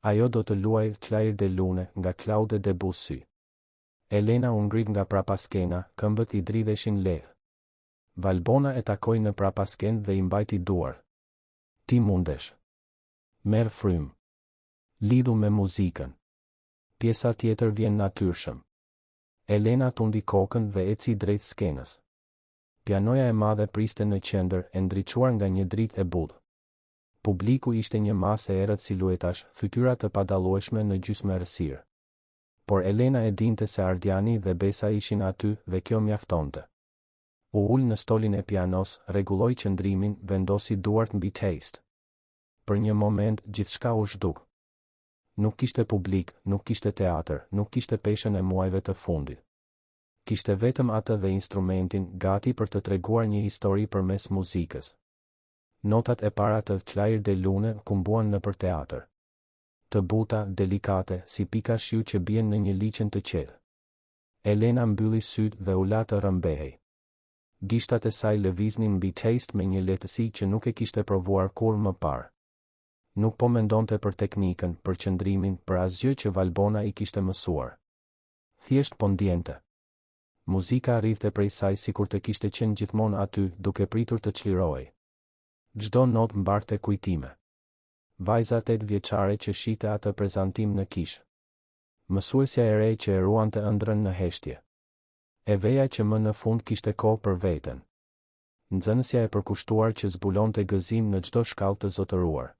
Ajo do të luajë Clair de Lune nga Claude Debussy. Elena u ngrit nga prapaskena, këmbët i dridheshin lehtë. Valbona e takoi në prapaskenë dhe i mbajti duar. Ti mundesh. Merr frym. Lidhu me muzikën. Pjesa tjetër vjen natyrshëm. Elena tundi kokën dhe eci drejt skenës. Pianoja e madhe priste në qendër, e ndriçuar nga një dritë e butë. Publiku ishte një masë e errët siluetash, fytyra të padallueshme në gjysmë errësirë. Por Elena e dinte se Ardiani dhe Besa ishin aty dhe kjo mjaftonte. U ul në stolin e pianos, rregulloi qëndrimin, vendosi duart mbi test. Për një moment gjithçka u zhduk. Nuk kishte publik, nuk kishte teatr, nuk kishte peshën e muajve të fundit. Kishte vetëm atë dhe instrumentin, gati për të treguar një histori përmes muzikës. Notat e para të Clair de Lune kumbuan në për teatr. Të buta, delikate, si pika shiu që bien në një liçen të qetë. Elena mbylli syt dhe u la të rëmbehej. Gishtat e saj lëviznin mbi test me një lehtësi që nuk e kishte provuar kur më parë. Nuk po mendonte për teknikën, për qëndrimin, për asgjë që Valbona i kishte mësuar. Thjesht po ndjente. Muzika rrifte prej saj sikur të kishte qenë gjithmonë aty, duke pritur të çlirohej. Çdo notë mbarte kujtime. Vajza 8 vjeçare që shite atë prezantim në kishë. Mësuesja e re që e ruante ëndrrën në heshtje. Eveja që më në fund kishte kohë për veten. Nxënësja e përkushtuar që zbulonte gëzim në çdo shkallë të zotëruar.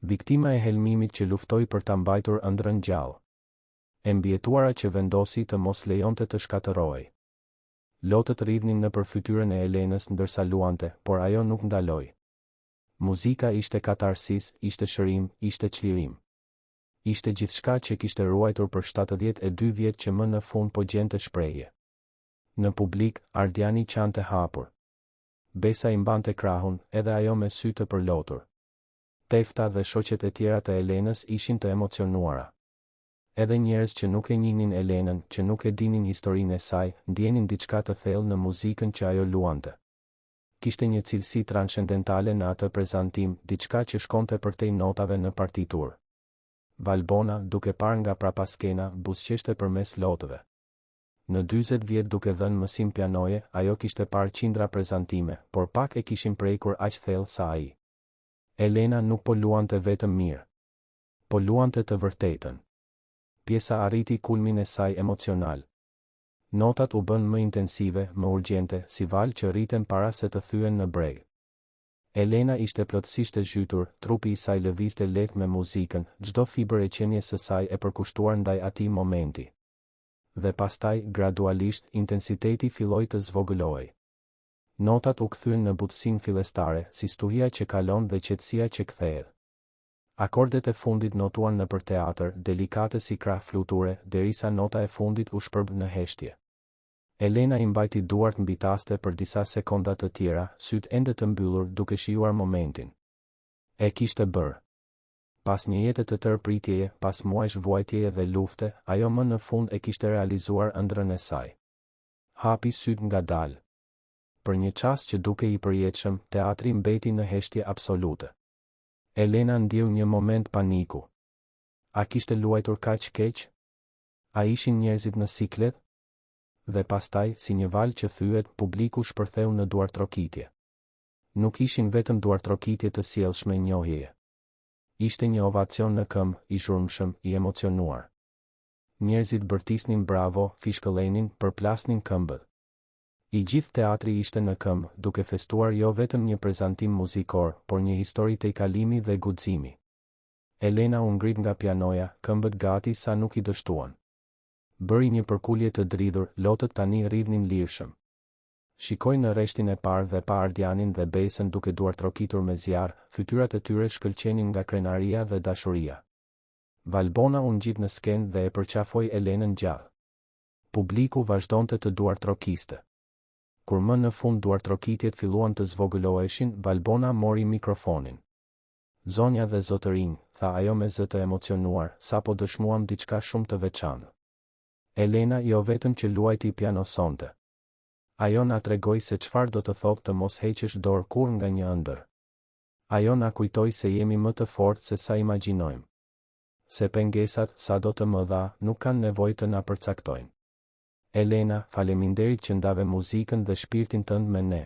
Viktima e helmimit që luftoi për ta mbajtur ëndrrën gjallë. E mbietuara që vendosi të mos lejonte të shkatërrohej. Lotët rridhnin nëpër fytyrën e Elenës ndërsa luante, por ajo nuk ndaloi. Muzika ishte katarsis, ishte shërim, ishte çlirim. Ishte gjithçka që kishte ruajtur për 72 vjet që më në fund po gjente shprehje. Në publik, Ardiani qante hapur. Besa i mbante krahun, edhe ajo me sy të përlotur. Tefta dhe shoqet e tjera të Elenës ishin të emocionuara. Edhe njerëz që nuk e njihnin Elenën, që nuk e dinin historinë e saj, ndjenin diçka të thellë në muzikën që ajo luante. Kishte një cilësi transcendentale në atë prezantim, diçka që shkonte përtej notave në partiturë. Valbona, duke parë nga prapaskena, buzëqeshte përmes lotëve. Në 40 vjet duke dhënë mësim pianoje, ajo kishte parë qindra prezantime, por pak e kishin prekur aq thellë sa ai. Elena nuk po luante vetëm mirë, po luante të vërtetën. Pjesa arriti kulmin e saj emocional. Notat u bën më intensive, më urgjente, si valë që rriten para se të thyen në breg. Elena ishte plotësisht e zhytur, trupi i saj lëvizte lehtë me muzikën, çdo fibër e qenies së saj e përkushtuar ndaj atij momenti. Dhe pastaj, gradualisht, intensiteti filloi të zvogëlohej. Notat u kthyen në butësinë fillestare, si stuhia që kalon dhe qetësia që kthehet. Akordet e fundit notuan në për teatr, delikate si krah fluture, derisa nota e fundit u shpërb në heshtje. Elena i mbajti duart mbi taste për disa sekonda të tjera, syt ende të mbyllur duke shijuar momentin. E kishte bërë. Pas një jete të tërë pritjeje, pas muajsh vuajtjeje dhe lufte, ajo më në fund e kishte realizuar ëndrrën e saj. Hapi syt ngadalë. Për një çast që duke i përjetshëm, teatri mbeti në heshtje absolute. Elena ndjeu një moment paniku. A kishte luajtur kaq keq? A ishin njerëzit në siklet? Dhe pastaj, si një valë që thyet, publiku shpërtheu në duartrokitje. Nuk ishin vetëm duartrokitje të sjellshme njohjeje. Ishte një ovacion në këmbë, i zhurmshëm, i emocionuar. Njerëzit bërtisnin bravo, fishkëllenin, përplasnin këmbët. I gjithë teatri ishte në këmbë, duke festuar jo vetëm një prezantim muzikor, por një histori të kalimi dhe guximi. Elena u ngrit nga pianoja, këmbët gati sa nuk i dështuan. Bëri një përkulje të dridhur, lotët tani rridhnin lirshëm. Shikoi në rreshtin e parë dhe pa Ardianin dhe Besën duke duartrokitur me zjarr, fytyrat e tyre shkëlqenin nga krenaria dhe dashuria. Valbona u ngjit në skenë dhe e përqafoi Elenën gjallë. Publiku vazhdonte të duartrokiste. Kur më në fund duartrokitjet filluan të zvogëloheshin, Valbona mori mikrofonin. Zonja dhe zotërinj, tha ajo me zë të emocionuar, sapo dëshmuam diçka shumë të veçantë. Elena jo vetëm që luajti piano sonte. Ajo na tregoi se çfarë do të thotë të mos heqësh dorë kur nga një ëndër. Ajo na kujtoi se jemi më të fortë se sa imagjinojmë. Se pengesat, sa do të mëdha, nuk kanë nevojë të na përcaktojnë. Elena, faleminderit që ndave muzikën dhe shpirtin tënd me ne.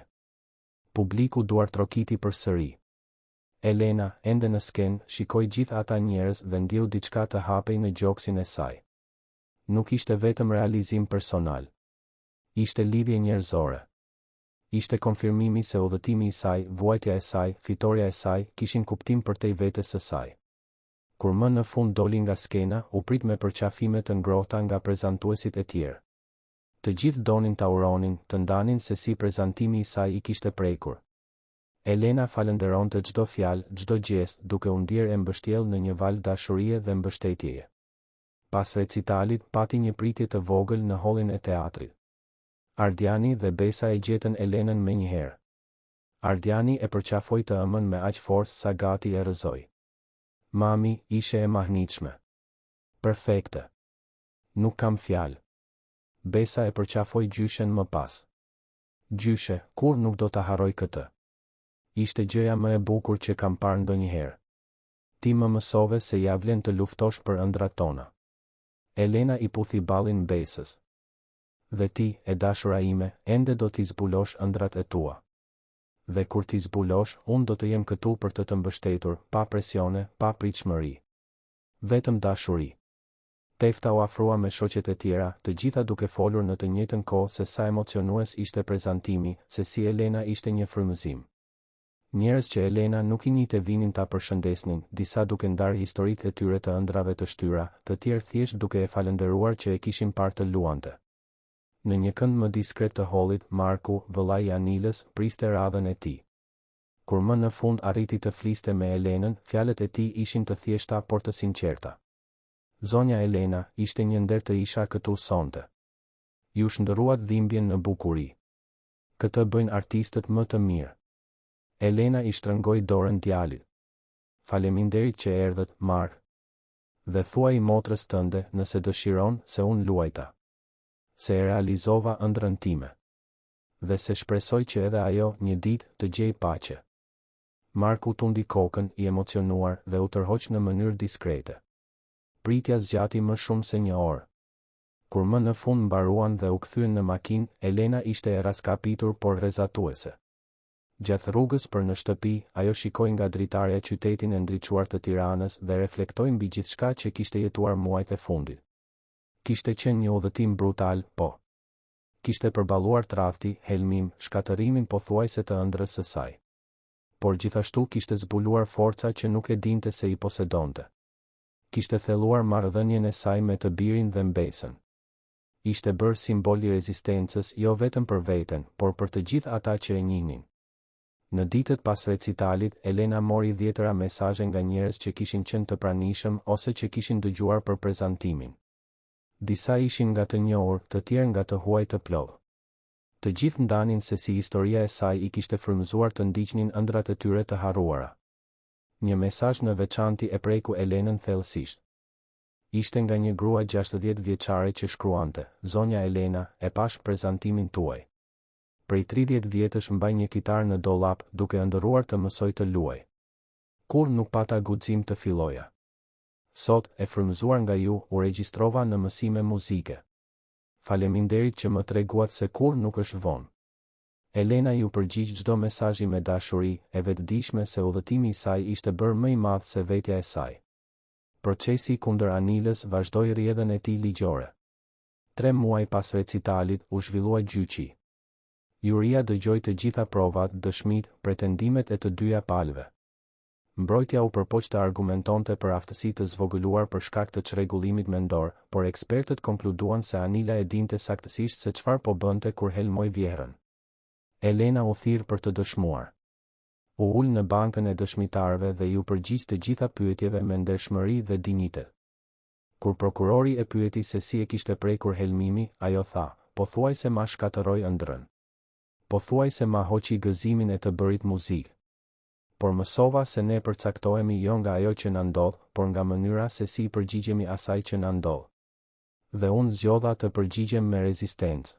Publiku duartrokiti përsëri. Elena, ende në skenë, shikoi gjithë ata njerëz dhe ndjeu diçka të hapej në gjoksin e saj. Nuk ishte vetëm realizim personal. Ishte lidhje njerëzore. Ishte konfirmimi se udhëtimi i saj, vuajtja e saj, fitoria e saj, kishin kuptim përtej vetes së saj. Kur më në fund doli nga skena, u prit me përqafime të ngrohta nga prezantuesit e tjerë. Të gjithë donin ta uronin, të ndanin se si prezantimi i saj i kishte prekur. Elena falenderonte çdo fjalë, çdo gjest, duke u ndier e mbështjellë në një val dashurie dhe mbështetjeje. Pas recitalit, pati një pritje të vogël në hollin e teatrit. Ardiani dhe Besa e gjetën Elenën menjëherë. Ardiani e përqafoi të ëmën me aq forcë sa gati e rrëzoi. Mami, ishe e mahnitshme. Perfekte. Nuk kam fjalë. Besa e përqafoi gjyshen më pas. Gjyshe, kur nuk do ta harroj këtë. Ishte gjëja më e bukur që kam parë ndonjëherë. Ti më mësove se ja vlen të luftosh për ëndrat tona. Elena i puthi ballin Besës. Dhe ti, e dashura ime, ende do t'i zbulosh ëndrat e tua. Dhe kur t'i zbulosh, unë do të jem këtu për të mbështetur, pa presione, pa pritshmëri. Vetëm dashuri. Tefta u afrua me shoqet e tjera, të gjitha duke folur në të njëjtën kohë se sa emocionues ishte prezantimi, se si Elena ishte një frymëzim. Njerëz që Elena nuk i njihte vinin ta përshëndesnin, disa duke ndarë historitë e tyre të ëndrave të shtyra, të tjerë thjesht duke e falendëruar që e kishin parë të luante. Në një kënd më diskret të hollit, Marku, vëllai i Anilës, priste radhën e tij. Kur më në fund arriti të fliste me Elenën, fjalët e tij ishin të thjeshta por të sinqerta. Zonja Elena, ishte një nder të isha këtu sonte. Ju shndërruat dhimbjen në bukuri. Këtë bëjnë artistët më të mirë. Elena i shtrëngoi dorën djalit. Faleminderit që erdhët, Mark. Dhe thuaj motrës tënde, nëse dëshiron, se unë luajta. Se e realizova ëndrrën time. Dhe se shpresoj që edhe ajo një ditë të gjej paqe. Marku tundi kokën, i emocionuar, dhe u tërhoq në mënyrë diskrete. Pritja zgjati më shumë se një orë. Kur më në fund mbaruan dhe u kthyen në makinë, Elena ishte e raskapitur por rrezatuese. Gjatë rrugës për në shtëpi, ajo shikoi nga dritarja qytetin e ndriçuar të Tiranës dhe reflektoi mbi gjithçka që kishte jetuar muajt e fundit. Kishte qenë një udhëtim brutal, po. Kishte përballuar tradhti, helmim, shkatërimin pothuajse të ëndrrës së saj. Por gjithashtu kishte zbuluar forca që nuk e dinte se i posedonte. Kishte thelluar marrëdhënien e saj me të birin dhe Mbesën. Ishte bërë simbol i rezistencës jo vetëm për veten, por për të gjithë ata që e njihnin. Në ditët pas recitalit, Elena mori 10 mesazhe nga njerëz që kishin qenë të pranishëm ose që kishin dëgjuar për prezantimin. Disa ishin nga të njohur, të tjerë nga të huaj të plodh. Të gjithë ndanin se si historia e saj i kishte frymëzuar të ndiqnin ëndrat e tyre të harruara. Një mesazh në veçanti e preku Elenën thellësisht. Ishte nga një grua 60 vjeçare që shkruante: Zonja Elena, e pash prezantimin tuaj. Prej 30 vjetësh mbaj një kitar në dollap, duke ëndërruar të mësoj të luaj. Kur nuk pata guxim të filloja. Sot, e frymëzuar nga ju, u regjistrova në mësime muzike. Faleminderit që më treguat se kur nuk është vonë. Elena ju përgjigj çdo mesazhi me dashuri, e vetëdijshme se udhëtimi i saj ishte bërë më i madh se vetja e saj. Procesi kundër Anilës vazhdoi rrjedhën e tij ligjore. 3 muaj pas recitalit, u zhvillua gjyqi. Juria dëgjoi të gjitha provat, dëshmitë, pretendimet e të dyja palëve. Mbrojtja u përpoq të argumentonte për aftësi të zvogëluar për shkak të çrregullimit mendor, por ekspertët konkluduan se Anila e dinte saktësisht se çfarë po bënte kur helmoi vjehrën. Elena u thirr për të dëshmuar. U ul në bankën e dëshmitarëve dhe ju përgjigj të gjitha pyetjeve me ndershmëri dhe dinjitet. Kur prokurori e pyeti se si e kishte prekur helmimi, ajo tha: pothuajse ma shkatërroi ëndrrën. Pothuajse ma hoqi gëzimin e të bërit muzikë. Por mësova se ne përcaktohemi jo nga ajo që na ndodh, por nga mënyra se si përgjigjemi asaj që na ndodh. Dhe unë zgjodha të përgjigjem me rezistencë.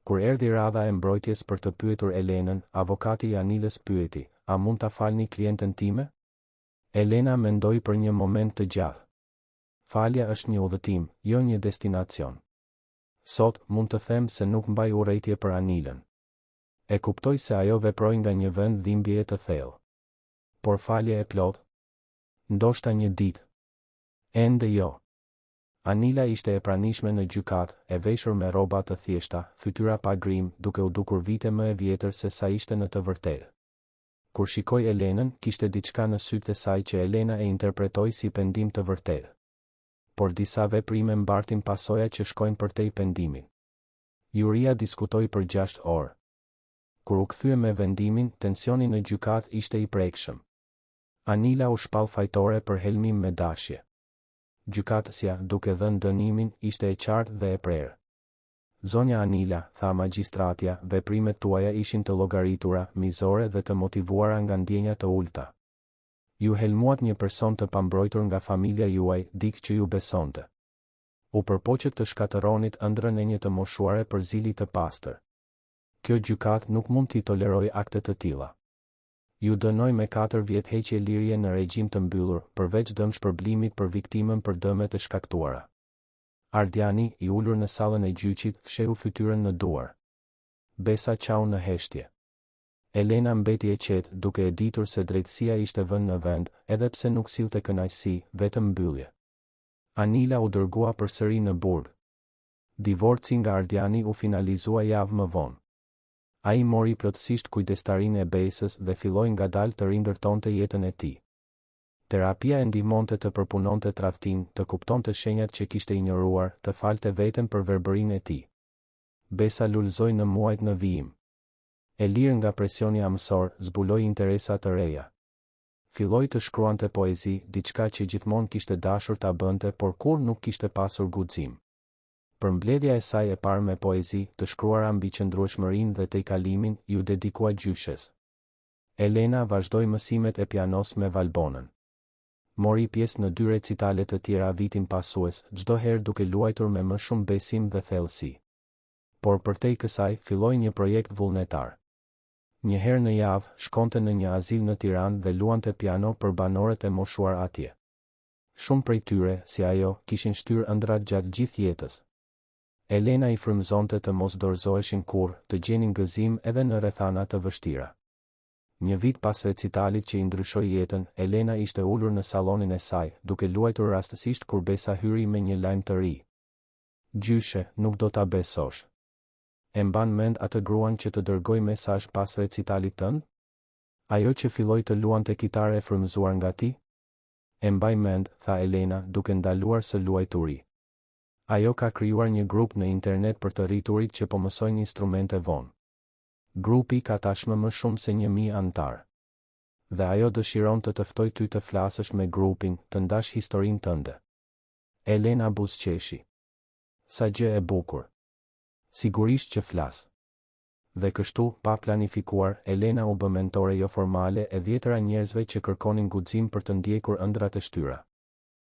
Kur erdhi radha e mbrojtjes për të pyetur Elenën, avokati i Anilës pyeti: a mund ta falni klienten time? Elena mendoi për një moment të gjatë. Falja është një udhëtim, jo një destinacion. Sot, mund të them se nuk mbaj urrejtje për Anilën. E kuptoj se ajo veproi nga një vend dhimbjeje të thellë. Por falje e plot? Ndoshta një ditë. Ende jo. Anila ishte e pranishme në gjykatë, e veshur me rroba të thjeshta, fytyra pa grim, duke u dukur vite më e vjetër se sa ishte në të vërtetë. Kur shikoi Elenën, kishte diçka në sytë e saj që Elena e interpretoi si pendim të vërtetë. Por disa veprime mbartin pasoja që shkojnë përtej pendimit. Juria diskutoi për 6 orë. Kur u kthye me vendimin, tensioni në gjykatë ishte i prekshëm. Anila u shpall fajtore për helmim me dashje. Gjykatësja, duke dhënë dënimin, ishte e qartë dhe e prerë. Zonja Anila, tha magjistratja, veprimet tuaja ishin të llogaritura, mizore dhe të motivuara nga ndjenja të ulta. Ju helmuat një person të pambrojtur nga familja juaj, dikë që ju besonte. U përpoqët të shkatëronit ëndrrën e një të moshuare për zili të pastër. Kjo gjykatë nuk mund t'i toleroj akte të tilla. Ju dënoj me 4 vjet heqje lirje në regjim të mbyllur, përveç dëmshpërblimit për viktimën për dëmet e shkaktuara. Ardiani, i ulur në sallën e gjyqit, fshehu fytyrën në duar. Besa qau në heshtje. Elena mbeti e qetë, duke e ditur se drejtësia ishte vënë në vend, edhe pse nuk sillte kënaqësi, vetëm mbyllje. Anila u dërgua përsëri në burg. Divorci nga Ardiani u finalizua javë më vonë. Ai mori plotësisht kujdestarinë e besës dhe filloi ngadalë të rindërtonte jetën e tij. Terapia e ndihmonte të përpunonte tradhtin, të kuptonte shenjat që kishte injoruar, të falte veten për verbërinë e tij. Besa lulëzoi në muajt në vijim. E lirë nga presioni amësor, zbuloi interesa të reja. Filloi të shkruante poezi, diçka që gjithmonë kishte dashur ta bënte, por kur nuk kishte pasur guxim. Përmbledhja e saj e parë me poezi, të shkruara mbi qëndrueshmërinë dhe tejkalimin, ju dedikua gjyshes. Elena vazhdoi mësimet e pianos me Valbonën. Mori pjesë në 2 recitale të tjera vitin pasues, çdo herë duke luajtur me më shumë besim dhe thellësi. Por përtej kësaj, filloi një projekt vullnetar. Një herë në javë, shkonte në një azil në Tiranë dhe luante piano për banorët e moshuar atje. Shumë prej tyre, si ajo, kishin shtyrë ëndrat gjatë gjithë jetës. Elena i frymëzonte të mos dorëzoheshin kurrë, të gjenin gëzim edhe në rrethana të vështira. Një vit pas recitalit që i ndryshoi jetën, Elena ishte ulur në sallonin e saj, duke luajtur rastësisht kur Besa hyri me një lajm të ri. Gjyshe, nuk do ta besosh. E mban mend atë gruan që të dërgoi mesazh pas recitalit tënd? Ajo që filloi të luante kitare e frymëzuar nga ti? E mbaj mend, tha Elena, duke ndaluar së luajturi. Ajo ka krijuar një grup në internet për të rriturit që po mësojnë instrumente vonë. Grupi ka tashmë më shumë se 1000 anëtar. Dhe ajo dëshiron të të ftoj ty të flasësh me grupin, të ndash historinë tënde. Elena buzëqeshi. Sa gjë e bukur. Sigurisht që flas. Dhe kështu, pa planifikuar, Elena u bë mentore jo formale e 10 njerëzve që kërkonin guxim për të ndjekur ëndrat e shtyra.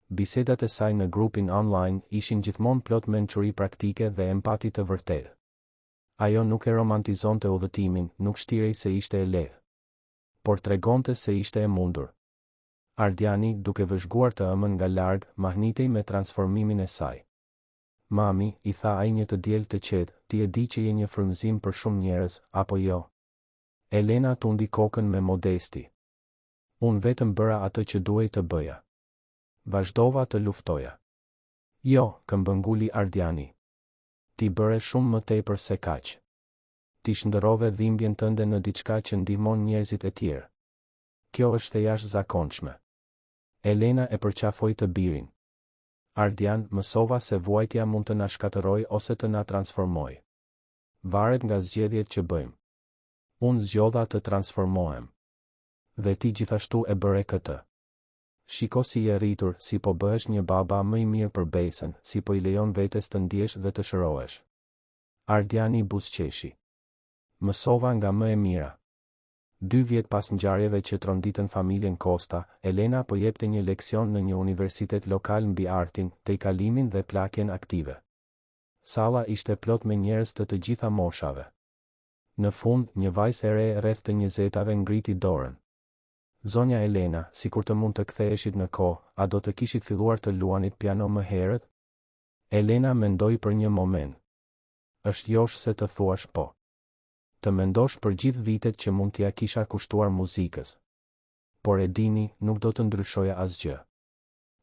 Bisedat e saj në grupin online ishin gjithmonë plot mençuri praktike dhe empati të vërtetë. Ajo nuk e romantizonte udhëtimin, nuk shtirej se ishte e lehtë, por tregonte se ishte e mundur. Ardiani, duke vëzhguar të ëmën nga larg, mahnitej me transformimin e saj. Mami, i tha ai një të diel të qetë, ti e di që je një frymëzim për shumë njerëz, apo jo? Elena tundi kokën me modesti. Unë vetëm bëra atë që duhej të bëja. Vazhdova të luftoja. Jo, këmbënguli Ardiani. Ti bëre shumë më tepër se kaq. Ti shndërrove dhimbjen tënde në diçka që ndihmon njerëzit e tjerë. Kjo është e jashtëzakonshme. Elena e përqafoi të birin. Ardian, mësova se vuajtja mund të na shkatërroj ose të na transformoj. Varet nga zgjedhjet që bëjmë. Unë zgjodha të transformohem. Dhe ti gjithashtu e bëre këtë. Shiko si je rritur, si po bëhesh një baba më i mirë për Besën, si po i lejon vetes të ndjesh dhe të shërohesh. Ardiani buzëqeshi. Mësova nga më e mira. 2 vjet pas ngjarjeve që tronditën familjen Kosta, Elena po jepte një leksion në një universitet lokal mbi artin, tejkalimin dhe plakjen aktive. Salla ishte plot me njerëz të gjitha moshave. Në fund, një vajzë e re rreth të 20-tave ngriti dorën. Zonja Elena, sikur të mund të ktheheshit në kohë, a do të kishit filluar të luanit piano më herët? Elena mendoi për një moment. Është josh se të thuash po. Të mendosh për gjithë vitet që mund t'ja kisha kushtuar muzikës. Por e dini, nuk do të ndryshoja asgjë.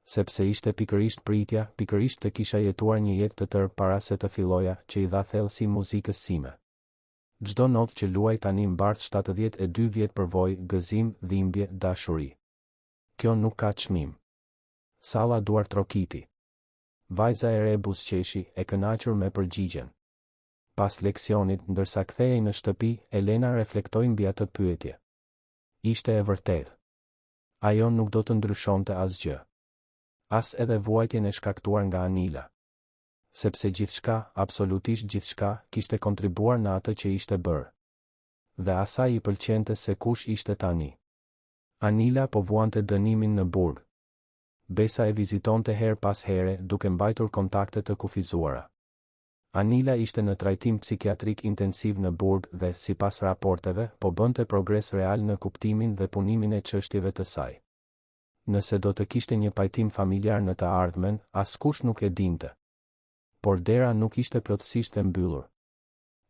Sepse ishte pikërisht pritja, pikërisht të kisha jetuar një jetë të tërë para se të filloja, që i dha thellësi muzikës sime. Çdo notë që luaj tani mbart 72 vjet përvojë, gëzim, dhimbje, dashuri. Kjo nuk ka çmim. Salla Duart Trokiti. Vajza e re buzëqeshi, e kënaqur me përgjigjen. Pas leksionit, ndërsa kthehej në shtëpi, Elena reflektoi mbi atë pyetje. Ishte e vërtetë. Ajo nuk do të ndryshonte asgjë. As edhe vuajtjen e shkaktuar nga Anila. Sepse gjithçka, absolutisht gjithçka, kishte kontribuar në atë që ishte bërë. Dhe asaj i pëlqente se kush ishte tani. Anila po vuante dënimin në burg. Besa e vizitonte her pas here, duke mbajtur kontakte të kufizuara. Anila ishte në trajtim psikiatrik intensiv në burg dhe, sipas raporteve, po bënte progres real në kuptimin dhe punimin e çështjeve të saj. Nëse do të kishte një pajtim familjar në të ardhmen, askush nuk e dinte. Por dera nuk ishte plotësisht e mbyllur.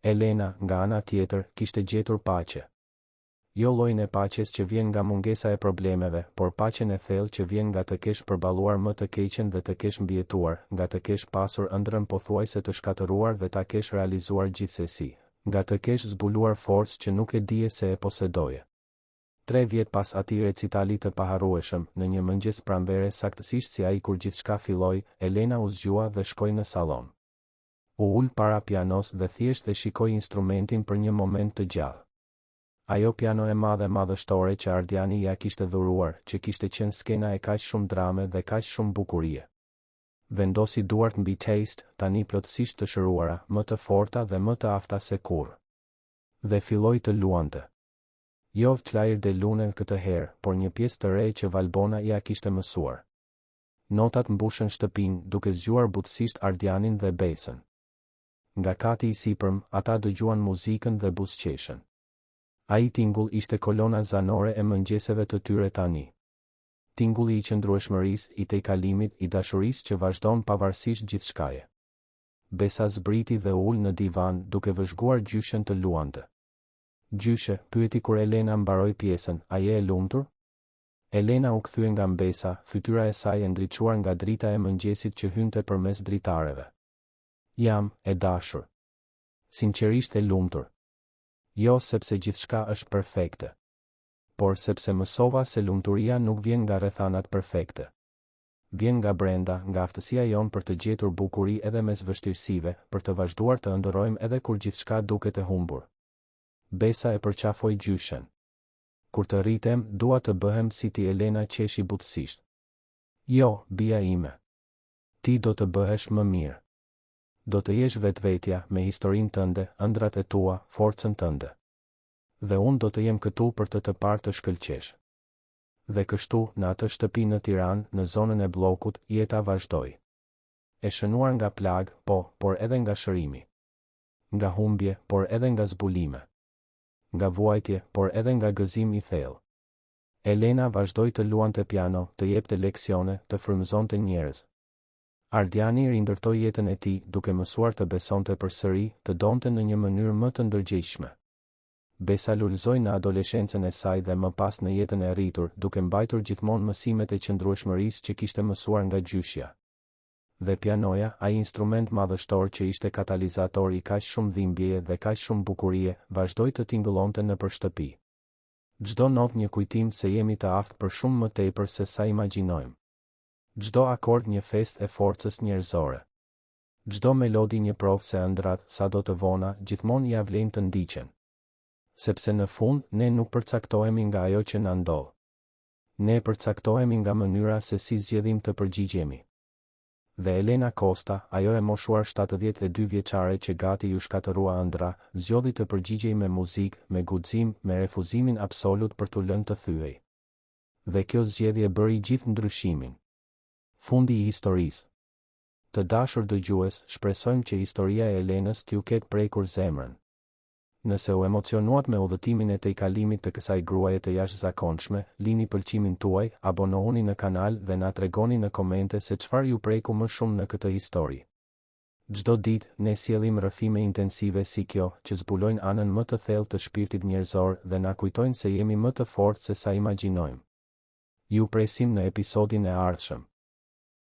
Elena, nga ana tjetër, kishte gjetur paqe. Jo llojin e paqes që vjen nga mungesa e problemeve, por paqen e thellë që vjen nga të kesh përballuar më të keqen dhe të kesh mbijetuar, nga të kesh pasur ëndrrën pothuajse të shkatëruar dhe ta kesh realizuar gjithsesi, nga të kesh zbuluar forcë që nuk e dije se e posedoje. 3 vjet pas atij recitali të paharrueshëm, në një mëngjes pranvere saktësisht si ai kur gjithçka filloi, Elena u zgjua dhe shkoi në sallon. U ul para pianos dhe thjesht e shikoi instrumentin për një moment të gjallë. Ajo piano e madhe madhështore që Ardiani ja kishte dhuruar, që kishte qenë skena e kaq shumë drame dhe kaq shumë bukurie. Vendosi duart mbi Taste, tani plotësisht të shëruara, më të forta dhe më të afta se kurrë. Dhe filloi të luante. Jo Flyer de Lune këtë herë, por një pjesë të re që Valbona ja kishte mësuar. Notat mbushën shtëpinë, duke zgjuar butësisht Ardianin dhe Besën. Nga kati i sipërm, ata dëgjuan muzikën dhe buzëqeshën. Ai tingull ishte kolona zanore e mëngjeseve të tyre tani. Tingulli i qëndrueshmërisë, i tejkalimit, i dashurisë që vazhdon pavarësisht gjithçkaje. Besa zbriti dhe ul në divan, duke vëzhguar gjyshen të luante. Gjyshe, pyeti kur Elena mbaroi pjesën, a je e lumtur? Elena u kthye nga mbesa, fytyra e saj e ndriçuar nga drita e mëngjesit që hynte përmes dritareve. Jam, e dashur. Sinqerisht e lumtur. Jo sepse gjithçka është perfekte, por sepse mësova se lumturia nuk vjen nga rrethanat perfekte. Vjen nga brenda, nga aftësia jon për të gjetur bukuri edhe mes vështirësive, për të vazhduar të ëndërrojmë edhe kur gjithçka duket e humbur. Besa e përqafoi gjyshen. Kur të rritem, dua të bëhem si ti, Elena qeshi butësisht. Jo, bija ime. Ti do të bëhesh më mirë. Do të jesh vetvetja, me historinë tënde, ëndrat e tua, forcën tënde. Dhe unë do të jem këtu për të parë të shkëlqesh. Dhe kështu, në atë shtëpi në Tiranë, në zonën e bllokut, jeta vazhdoi. E shënuar nga plag, por edhe nga shërimi. Nga humbje, por edhe nga zbulime. Nga vuajtje, por edhe nga gëzim i thellë. Elena vazhdoi të luante piano, të jepte leksione, të frymëzonte njerëz. Ardiani rindërtoi jetën e tij, duke mësuar të besonte përsëri, të donte në një mënyrë më të ndërgjegjshme. Besa lulëzoi në adoleshencën e saj dhe më pas në jetën e rritur, duke mbajtur gjithmonë mësimet e qëndrueshmërisë që kishte mësuar nga gjyshja. Dhe pianoja, ai instrument madhështor që ishte katalizator i kaq shumë dhimbjeje dhe kaq shumë bukurie, vazhdoi të tingëllonte nëpër shtëpi. Çdo notë një kujtim se jemi të aftë për shumë më tepër se sa imagjinojmë. Çdo akord një festë e forcës njerëzore. Çdo melodi një provë se ëndrat, sado të vona, gjithmonë ja vlen të ndiqen. Sepse në fund, ne nuk përcaktohemi nga ajo që na ndodh. Ne përcaktohemi nga mënyra se si zgjedhim të përgjigjemi. Dhe Elena Costa, ajo e moshuar 72 vjeçare që gati ju shkatërua ëndra, zgjodhi të përgjigjej me muzikë, me guxim, me refuzimin absolut për t'u lënë të thyej. Dhe kjo zgjedhje bëri gjithë ndryshimin. Fundi i historisë. Të dashur dëgjues, shpresojmë që historia e Elenës t'ju ketë prekur zemrën. Nëse u emocionuat me udhëtimin e tejkalimit të kësaj gruaje të jashtëzakonshme, lini pëlqimin tuaj, abonohuni në kanal dhe na tregoni në komente se çfarë ju preku më shumë në këtë histori. Çdo ditë, ne sjellim rrëfime intensive si kjo, që zbulojnë anën më të thellë të shpirtit njerëzor dhe na kujtojnë se jemi më të fortë se sa imagjinojmë. Ju presim në episodin e ardhshëm.